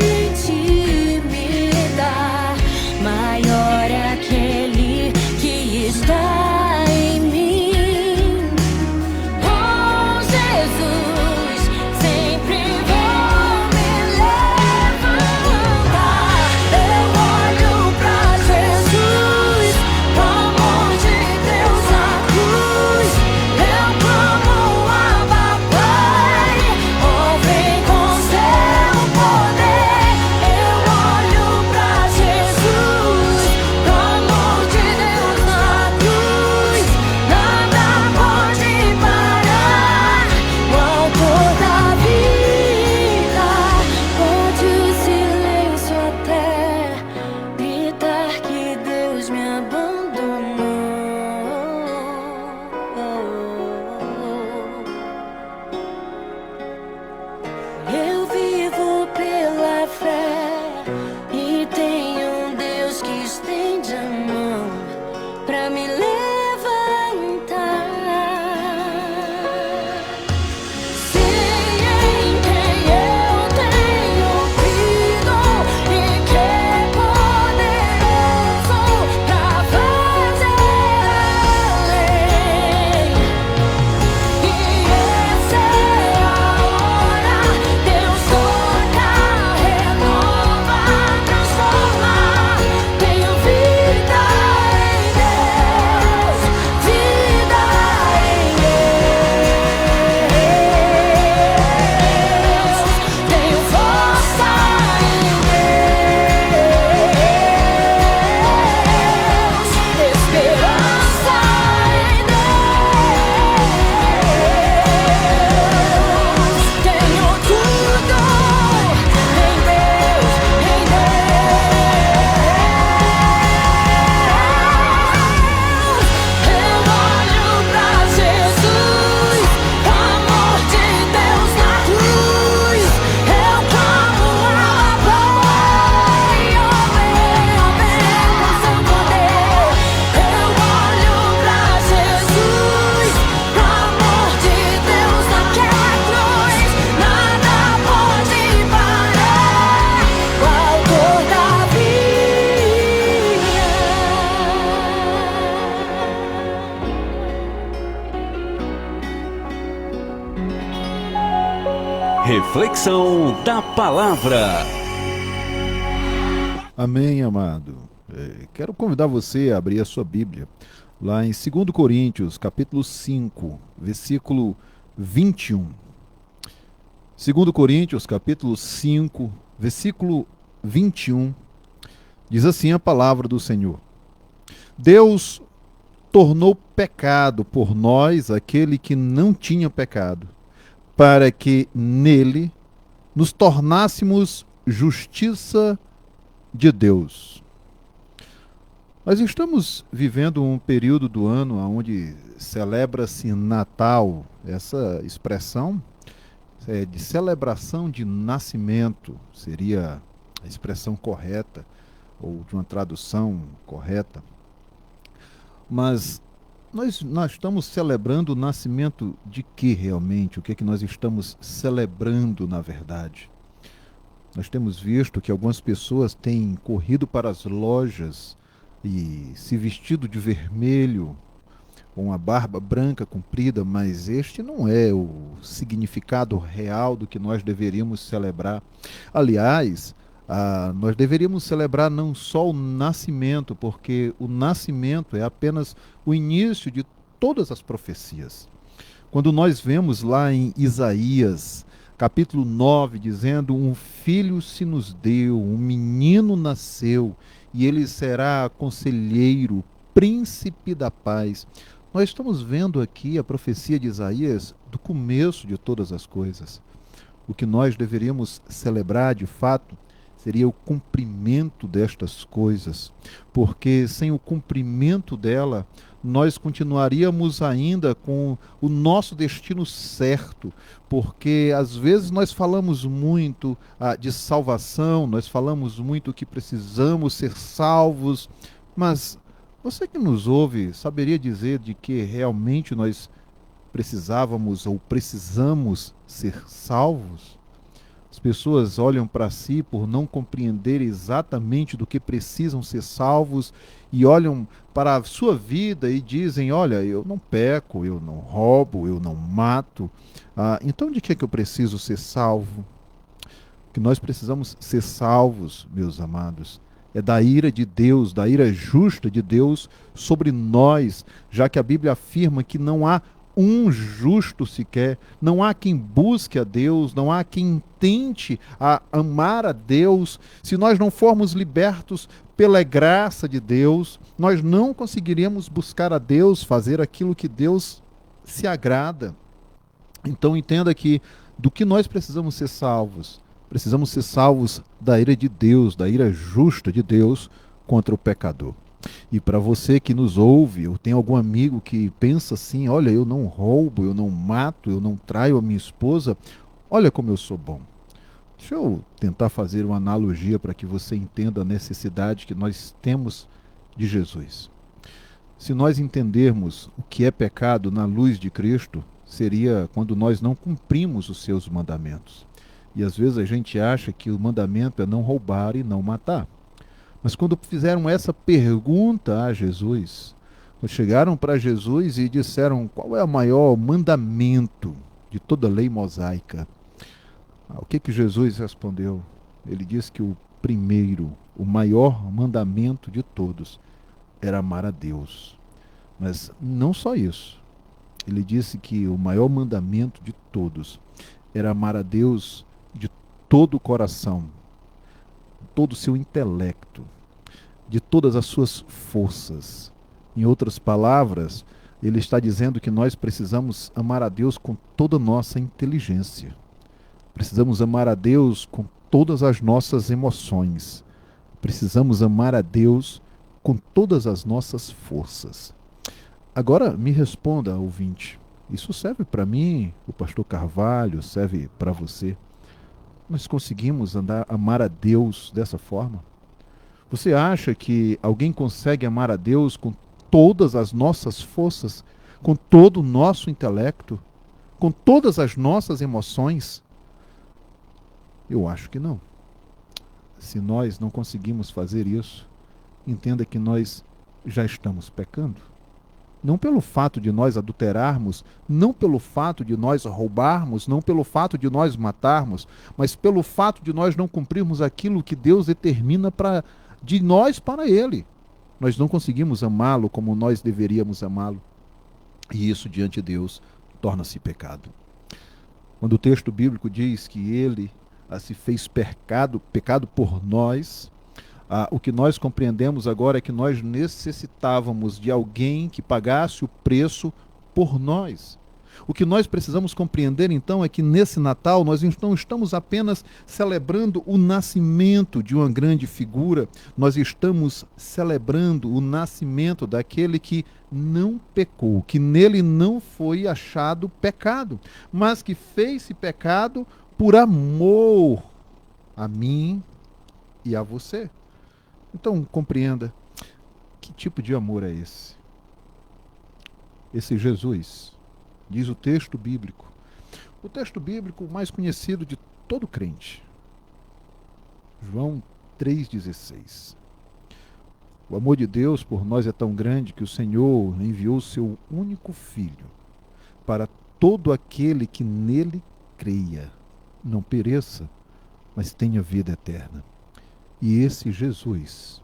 Speaker 13: intimidar, maior é aquele que está em mim. Com Jesus sempre vou me levantar. Eu olho pra Jesus, pro amor de Deus na cruz. Eu clamo, Abba, Pai, ó, vem com seu poder. Eu olho pra Jesus, pro amor de Deus na cruz. Nada pode parar o autor da vida. Pode o silêncio até gritar que Deus me abandonou. Eu vivo pela fé e tenho um Deus que estende a mão pra me levantar. Sei em quem eu tenho crido e que é poderoso pra fazer além. E essa é a hora, Deus toca, renova, transforma. Tenho vida em Deus, vida em Deus. Tenho força em Deus, esperança em Deus. Tenho tudo em Deus, em Deus. Eu olho pra Jesus, o amor de Deus na cruz. Eu clamo, Abba, Pai, ó, vem com seu poder. Eu olho pra Jesus, o amor de Deus naquela cruz. Nada pode parar o autor da
Speaker 1: Reflexão da palavra.
Speaker 3: Amém, amado. Quero convidar você a abrir a sua Bíblia lá em 2 Coríntios, capítulo 5, versículo 21. 2 Coríntios, capítulo 5, versículo 21, diz assim a palavra do Senhor: Deus tornou pecado por nós aquele que não tinha pecado, para que nele nos tornássemos justiça de Deus. Nós estamos vivendo um período do ano onde celebra-se Natal. Essa expressão é de celebração de nascimento, seria a expressão correta, ou de uma tradução correta. Mas nós estamos celebrando o nascimento de que realmente? O que é que nós estamos celebrando na verdade? Nós temos visto que algumas pessoas têm corrido para as lojas e se vestido de vermelho, com a barba branca comprida, mas este não é o significado real do que nós deveríamos celebrar. Aliás, nós deveríamos celebrar não só o nascimento, porque o nascimento é apenas o início de todas as profecias. Quando nós vemos lá em Isaías, capítulo 9, dizendo: um filho se nos deu, um menino nasceu, e ele será conselheiro, príncipe da paz. Nós estamos vendo aqui a profecia de Isaías do começo de todas as coisas. O que nós deveríamos celebrar, de fato, seria o cumprimento destas coisas, porque sem o cumprimento dela, nós continuaríamos ainda com o nosso destino certo, porque às vezes nós falamos muito de salvação, nós falamos muito que precisamos ser salvos, mas você que nos ouve saberia dizer de que realmente nós precisávamos ou precisamos ser salvos? As pessoas olham para si por não compreender exatamente do que precisam ser salvos e olham para a sua vida e dizem: olha, eu não peco, eu não roubo, eu não mato, então de que eu preciso ser salvo? Que nós precisamos ser salvos, meus amados, é da ira de Deus, da ira justa de Deus sobre nós, já que a Bíblia afirma que não há um justo sequer, não há quem busque a Deus, não há quem tente a amar a Deus. Se nós não formos libertos pela graça de Deus, nós não conseguiríamos buscar a Deus, fazer aquilo que Deus se agrada. Então entenda que do que nós precisamos ser salvos? Precisamos ser salvos da ira de Deus, da ira justa de Deus contra o pecador. E para você que nos ouve, ou tem algum amigo que pensa assim: olha, eu não roubo, eu não mato, eu não traio a minha esposa, olha como eu sou bom. Deixa eu tentar fazer uma analogia para que você entenda a necessidade que nós temos de Jesus. Se nós entendermos o que é pecado na luz de Cristo, seria quando nós não cumprimos os seus mandamentos. E às vezes a gente acha que o mandamento é não roubar e não matar. Mas quando fizeram essa pergunta a Jesus, quando chegaram para Jesus e disseram: qual é o maior mandamento de toda a lei mosaica? O que Jesus respondeu? Ele disse que o primeiro, o maior mandamento de todos era amar a Deus. Mas não só isso. Ele disse que o maior mandamento de todos era amar a Deus de todo o coração, todo o seu intelecto, de todas as suas forças. Em outras palavras, ele está dizendo que nós precisamos amar a Deus com toda a nossa inteligência. Precisamos amar a Deus com todas as nossas emoções. Precisamos amar a Deus com todas as nossas forças. Agora, me responda, ouvinte. Isso serve para mim, o pastor Carvalho, serve para você. Nós conseguimos amar a Deus dessa forma? Você acha que alguém consegue amar a Deus com todas as nossas forças, com todo o nosso intelecto, com todas as nossas emoções? Eu acho que não. Se nós não conseguimos fazer isso, entenda que nós já estamos pecando. Não pelo fato de nós adulterarmos, não pelo fato de nós roubarmos, não pelo fato de nós matarmos, mas pelo fato de nós não cumprirmos aquilo que Deus determina de nós para Ele. Nós não conseguimos amá-lo como nós deveríamos amá-lo. E isso diante de Deus torna-se pecado. Quando o texto bíblico diz que Ele se fez pecado por nós, o que nós compreendemos agora é que nós necessitávamos de alguém que pagasse o preço por nós. O que nós precisamos compreender então é que nesse Natal nós não estamos apenas celebrando o nascimento de uma grande figura, nós estamos celebrando o nascimento daquele que não pecou, que nele não foi achado pecado, mas que fez-se pecado por amor a mim e a você. Então, compreenda, que tipo de amor é esse? Esse Jesus, diz o texto bíblico. O texto bíblico mais conhecido de todo crente. João 3,16. O amor de Deus por nós é tão grande que o Senhor enviou o seu único Filho para todo aquele que nele creia, não pereça, mas tenha vida eterna. E esse Jesus,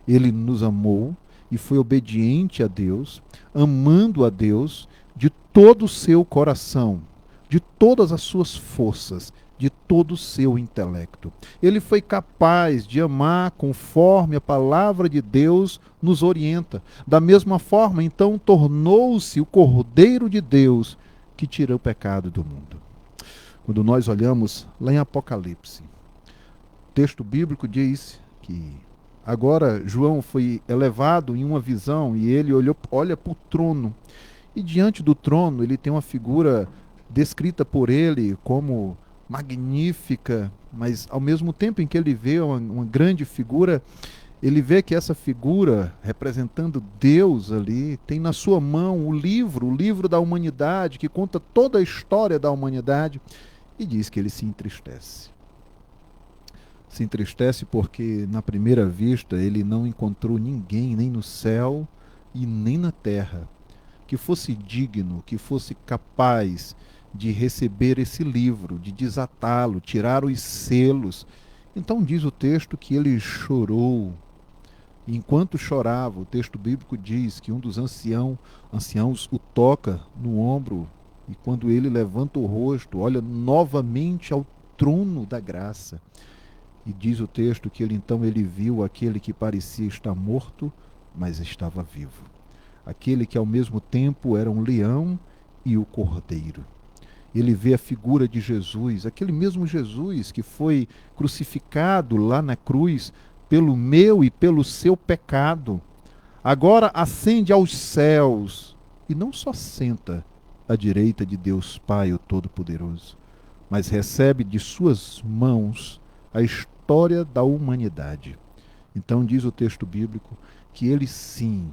Speaker 3: ele nos amou e foi obediente a Deus, amando a Deus de todo o seu coração, de todas as suas forças, de todo o seu intelecto. Ele foi capaz de amar conforme a palavra de Deus nos orienta. Da mesma forma, então, tornou-se o Cordeiro de Deus que tira o pecado do mundo. Quando nós olhamos lá em Apocalipse, o texto bíblico diz que agora João foi elevado em uma visão e ele olha para o trono. E diante do trono ele tem uma figura descrita por ele como magnífica, mas ao mesmo tempo em que ele vê uma grande figura, ele vê que essa figura, representando Deus ali, tem na sua mão o livro da humanidade, que conta toda a história da humanidade, e diz que ele se entristece. Se entristece porque, na primeira vista, ele não encontrou ninguém, nem no céu e nem na terra, que fosse digno, que fosse capaz de receber esse livro, de desatá-lo, tirar os selos. Então diz o texto que ele chorou. E enquanto chorava, o texto bíblico diz que um dos anciãos o toca no ombro, e quando ele levanta o rosto, olha novamente ao trono da graça. E diz o texto que ele viu aquele que parecia estar morto, mas estava vivo. Aquele que ao mesmo tempo era um leão e o cordeiro. Ele vê a figura de Jesus, aquele mesmo Jesus que foi crucificado lá na cruz pelo meu e pelo seu pecado. Agora ascende aos céus e não só senta à direita de Deus Pai, o Todo-Poderoso, mas recebe de suas mãos a história da humanidade. Então diz o texto bíblico que ele sim,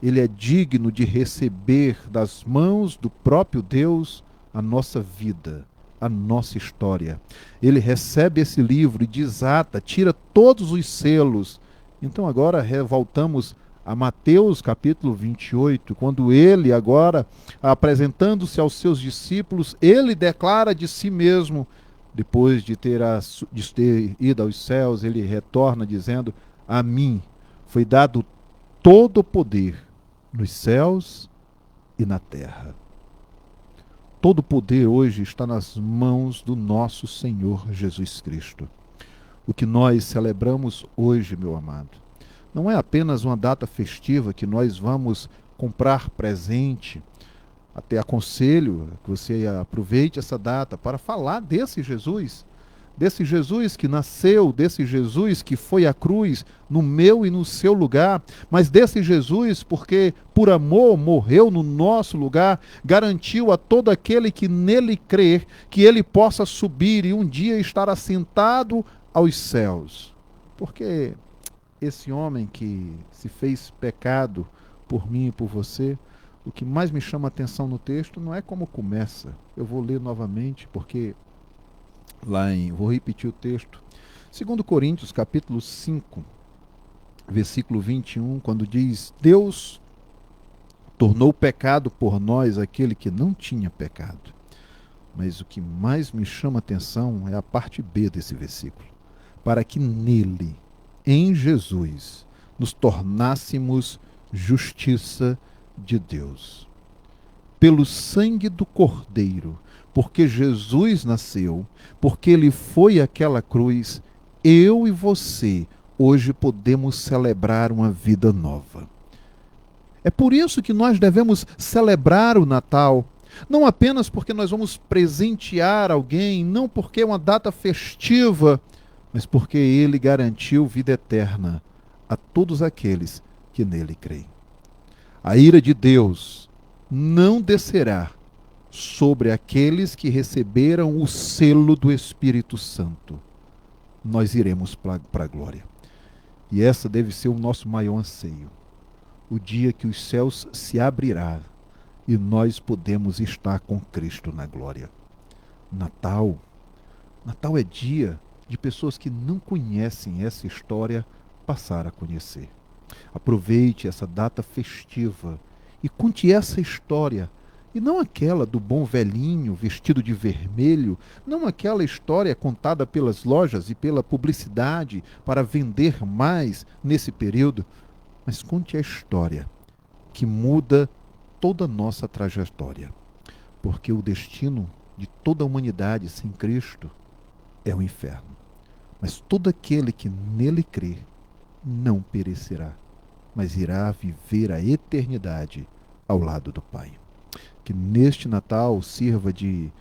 Speaker 3: ele é digno de receber das mãos do próprio Deus a nossa vida, a nossa história. Ele recebe esse livro e desata, tira todos os selos. Então agora voltamos a Mateus capítulo 28, quando ele agora, apresentando-se aos seus discípulos, ele declara de si mesmo, depois de ter ido aos céus, ele retorna dizendo: a mim foi dado todo o poder nos céus e na terra. Todo o poder hoje está nas mãos do nosso Senhor Jesus Cristo. O que nós celebramos hoje, meu amado, não é apenas uma data festiva que nós vamos comprar presente. Até aconselho que você aproveite essa data para falar desse Jesus que nasceu, desse Jesus que foi à cruz no meu e no seu lugar, mas desse Jesus porque por amor morreu no nosso lugar, garantiu a todo aquele que nele crer que ele possa subir e um dia estar assentado aos céus. Porque esse homem que se fez pecado por mim e por você, o que mais me chama a atenção no texto não é como começa. Eu vou ler novamente porque vou repetir o texto. 2 Coríntios, capítulo 5, versículo 21, quando diz: Deus tornou pecado por nós aquele que não tinha pecado. Mas o que mais me chama a atenção é a parte B desse versículo. Para que nele, em Jesus, nos tornássemos justiça de Deus. Pelo sangue do Cordeiro, porque Jesus nasceu, porque ele foi àquela cruz, eu e você hoje podemos celebrar uma vida nova. É por isso que nós devemos celebrar o Natal, não apenas porque nós vamos presentear alguém, não porque é uma data festiva, mas porque ele garantiu vida eterna a todos aqueles que nele creem. A ira de Deus não descerá sobre aqueles que receberam o selo do Espírito Santo. Nós iremos para a glória. E essa deve ser o nosso maior anseio. O dia que os céus se abrirão e nós podemos estar com Cristo na glória. Natal é dia de pessoas que não conhecem essa história passar a conhecer. Aproveite essa data festiva e conte essa história. E não aquela do bom velhinho vestido de vermelho, não aquela história contada pelas lojas e pela publicidade para vender mais nesse período, mas conte a história que muda toda a nossa trajetória. Porque o destino de toda a humanidade sem Cristo é o inferno. Mas todo aquele que nele crê não perecerá, mas irá viver a eternidade ao lado do Pai. Que neste Natal sirva de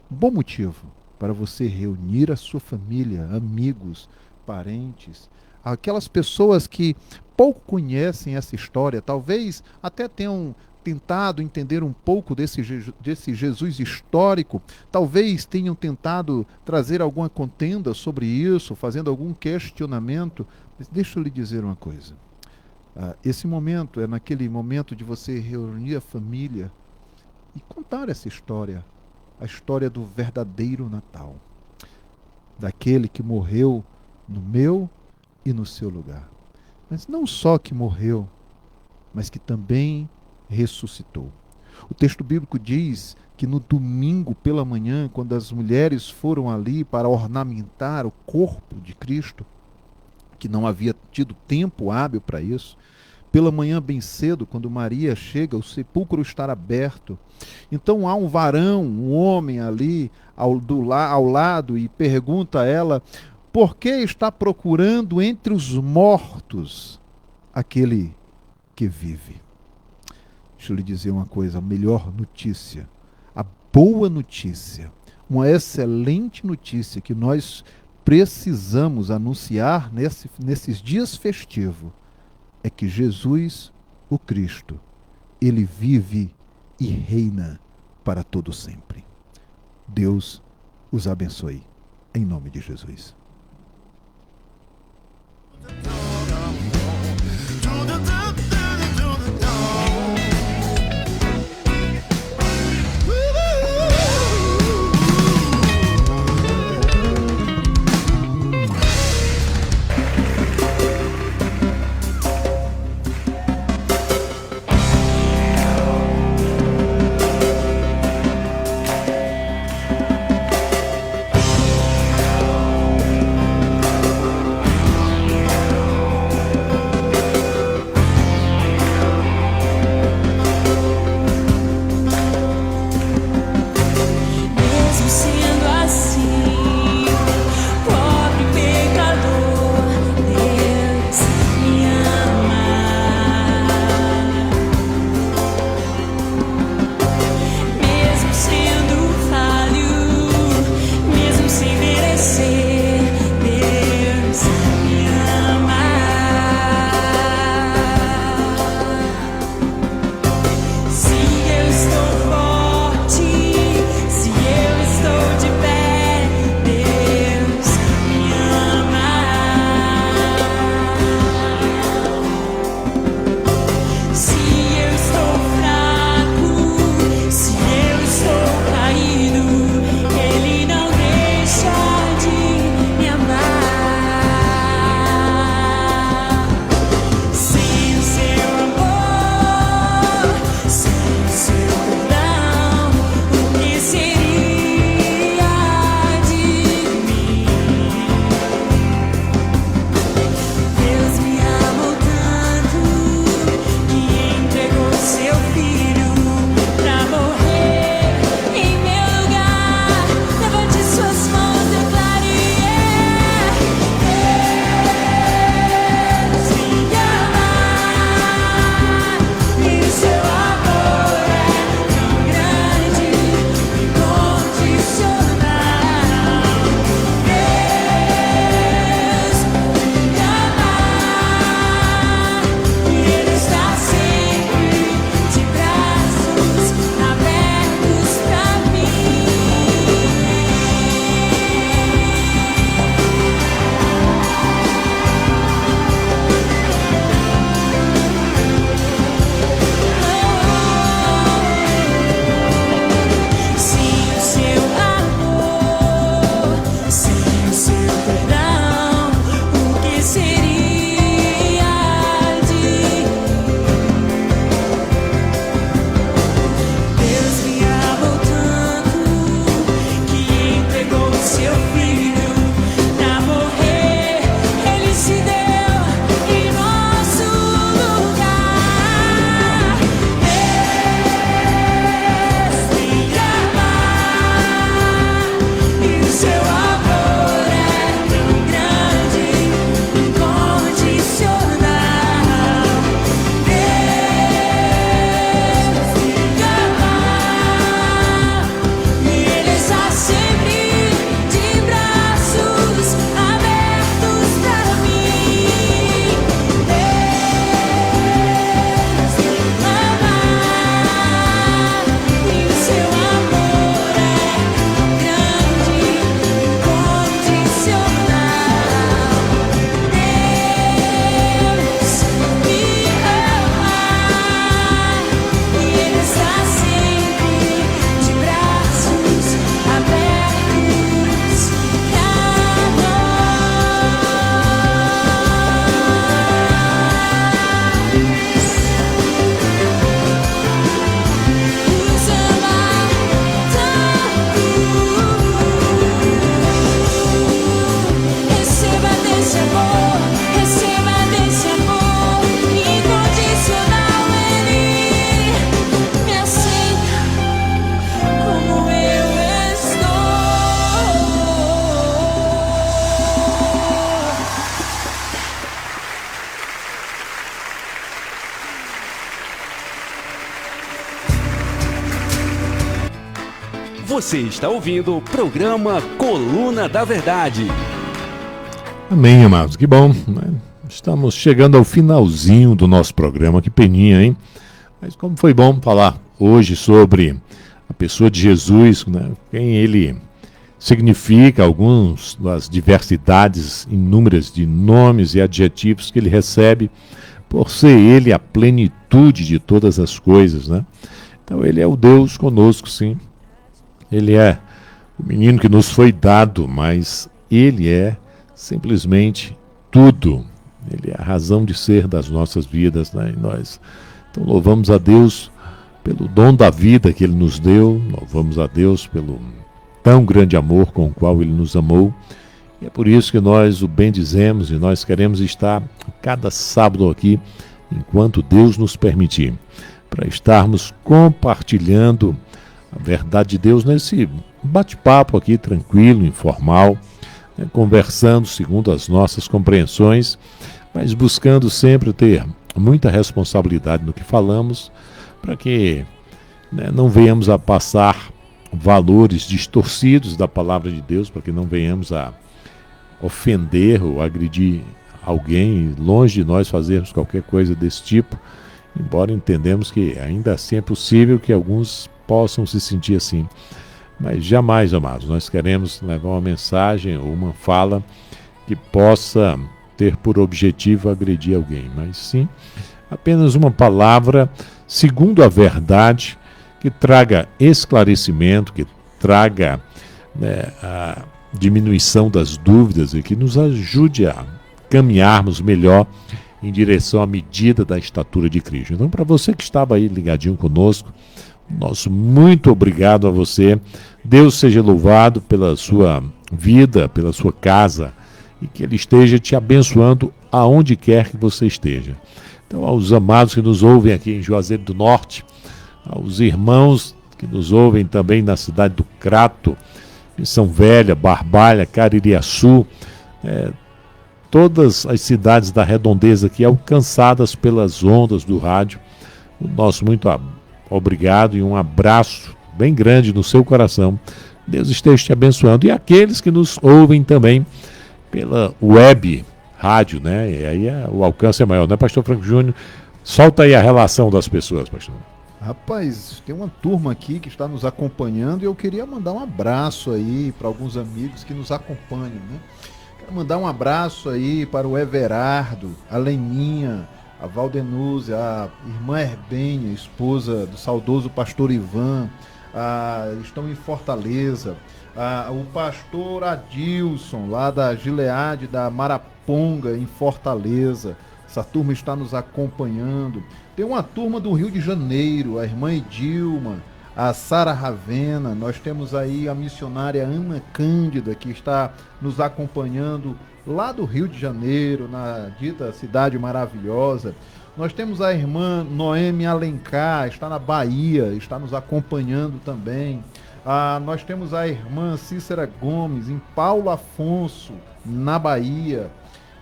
Speaker 3: bom motivo para você reunir a sua família, amigos, parentes, aquelas pessoas que pouco conhecem essa história, talvez até tenham tentado entender um pouco desse Jesus histórico, talvez tenham tentado trazer alguma contenda sobre isso, fazendo algum questionamento, mas deixa eu lhe dizer uma coisa. Esse momento é naquele momento de você reunir a família e contar essa história, a história do verdadeiro Natal, daquele que morreu no meu e no seu lugar. Mas não só que morreu, mas que também ressuscitou. O texto bíblico diz que no domingo pela manhã, quando as mulheres foram ali para ornamentar o corpo de Cristo, que não havia tido tempo hábil para isso, pela manhã bem cedo, quando Maria chega, o sepulcro está aberto. Então há um varão, um homem ali ao lado e pergunta a ela: por que está procurando entre os mortos aquele que vive? Deixa eu lhe dizer uma coisa, a melhor notícia, a boa notícia, uma excelente notícia que nós precisamos anunciar nesses dias festivos, é que Jesus, o Cristo, ele vive e reina para todo sempre. Deus os abençoe, em nome de Jesus.
Speaker 1: Você está ouvindo o programa Coluna da Verdade.
Speaker 2: Amém, amados. Que bom, né? Estamos chegando ao finalzinho do nosso programa. Que peninha, hein? Mas como foi bom falar hoje sobre a pessoa de Jesus, né? Quem ele significa, alguns das diversidades inúmeras de nomes e adjetivos que ele recebe, por ser ele a plenitude de todas as coisas, né? Então ele é o Deus conosco, sim. Ele é o menino que nos foi dado, mas ele é simplesmente tudo. Ele é a razão de ser das nossas vidas, né? E nós então louvamos a Deus pelo dom da vida que ele nos deu, louvamos a Deus pelo tão grande amor com o qual ele nos amou. E é por isso que nós o bendizemos e nós queremos estar cada sábado aqui, enquanto Deus nos permitir, para estarmos compartilhando a verdade de Deus nesse bate-papo aqui, tranquilo, informal, né, conversando segundo as nossas compreensões, mas buscando sempre ter muita responsabilidade no que falamos, para que, né, não venhamos a passar valores distorcidos da palavra de Deus, para que não venhamos a ofender ou agredir alguém, longe de nós fazermos qualquer coisa desse tipo, embora entendemos que ainda assim é possível que alguns possam se sentir assim. Mas jamais, amados, nós queremos levar uma mensagem ou uma fala que possa ter por objetivo agredir alguém, mas sim apenas uma palavra segundo a verdade, que traga esclarecimento, que traga, né, a diminuição das dúvidas e que nos ajude a caminharmos melhor em direção à medida da estatura de Cristo. Então, para você que estava aí ligadinho conosco, nosso muito obrigado a você. Deus seja louvado pela sua vida, pela sua casa, e que Ele esteja te abençoando aonde quer que você esteja. Então, aos amados que nos ouvem aqui em Juazeiro do Norte, aos irmãos que nos ouvem também na cidade do Crato, Missão Velha, Barbalha, Caririaçu, todas as cidades da redondeza aqui alcançadas pelas ondas do rádio, o nosso muito obrigado e um abraço bem grande no seu coração. Deus esteja te abençoando. E aqueles que nos ouvem também pela web rádio, né? E aí o alcance é maior, né, Pastor Franco Júnior? Solta aí a relação das pessoas, pastor.
Speaker 3: Rapaz, tem uma turma aqui que está nos acompanhando e eu queria mandar um abraço aí para alguns amigos que nos acompanham, né? Quero mandar um abraço aí para o Everardo, a Leninha, a Valdenuse, a irmã Herbênia, esposa do saudoso pastor Ivan, estão em Fortaleza, o pastor Adilson, lá da Gileade, da Maraponga, em Fortaleza. Essa turma está nos acompanhando. Tem uma turma do Rio de Janeiro, a irmã Edilma, a Sara Ravena. Nós temos aí a missionária Ana Cândida, que está nos acompanhando lá do Rio de Janeiro, na dita cidade maravilhosa. Nós temos a irmã Noemi Alencar, está na Bahia, está nos acompanhando também. Nós temos a irmã Cícera Gomes, em Paulo Afonso, na Bahia.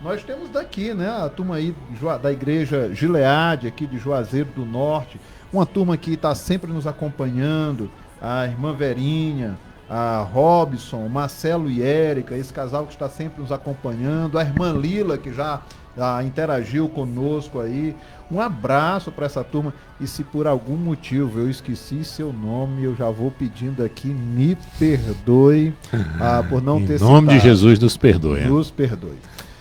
Speaker 3: Nós temos daqui, né, a turma aí da igreja Gileade, aqui de Juazeiro do Norte, uma turma que está sempre nos acompanhando, a irmã Verinha, a Robson, Marcelo e Érica, esse casal que está sempre nos acompanhando, a irmã Lila, que já interagiu conosco aí. Um abraço para essa turma. E se por algum motivo eu esqueci seu nome, eu já vou pedindo aqui, me perdoe por não ter citado.
Speaker 2: Em nome de Jesus, nos perdoe.
Speaker 3: Nos perdoe.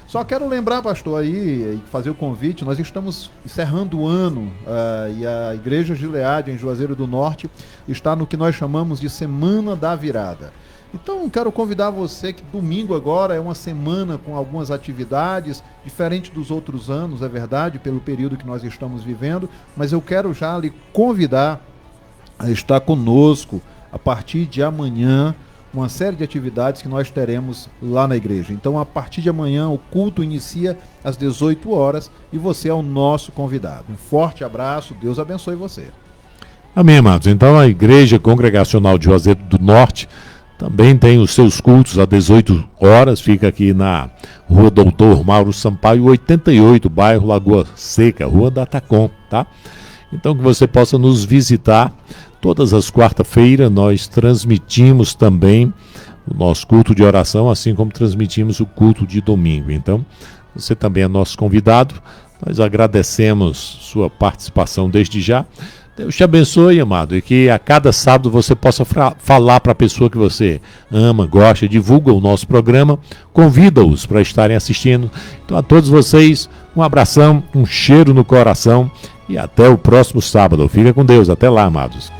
Speaker 3: Só quero lembrar, pastor, aí, e fazer o convite, nós estamos encerrando o ano e a Igreja Gileade, em Juazeiro do Norte, está no que nós chamamos de Semana da Virada. Então, quero convidar você que domingo agora é uma semana com algumas atividades, diferente dos outros anos, é verdade, pelo período que nós estamos vivendo, mas eu quero já lhe convidar a estar conosco a partir de amanhã, uma série de atividades que nós teremos lá na igreja. Então, a partir de amanhã, o culto inicia às 18 horas e você é o nosso convidado. Um forte abraço, Deus abençoe você.
Speaker 2: Amém, amados. Então, a Igreja Congregacional de Juazeiro do Norte também tem os seus cultos às 18 horas, fica aqui na Rua Doutor Mauro Sampaio, 88, bairro Lagoa Seca, Rua da Tacom, tá? Então que você possa nos visitar. Todas as quarta-feiras nós transmitimos também o nosso culto de oração, assim como transmitimos o culto de domingo. Então, você também é nosso convidado. Nós agradecemos sua participação desde já. Deus te abençoe, amado, e que a cada sábado você possa falar para a pessoa que você ama, gosta, divulga o nosso programa, convida-os para estarem assistindo. Então, a todos vocês, um abração, um cheiro no coração e até o próximo sábado. Fica com Deus. Até lá, amados.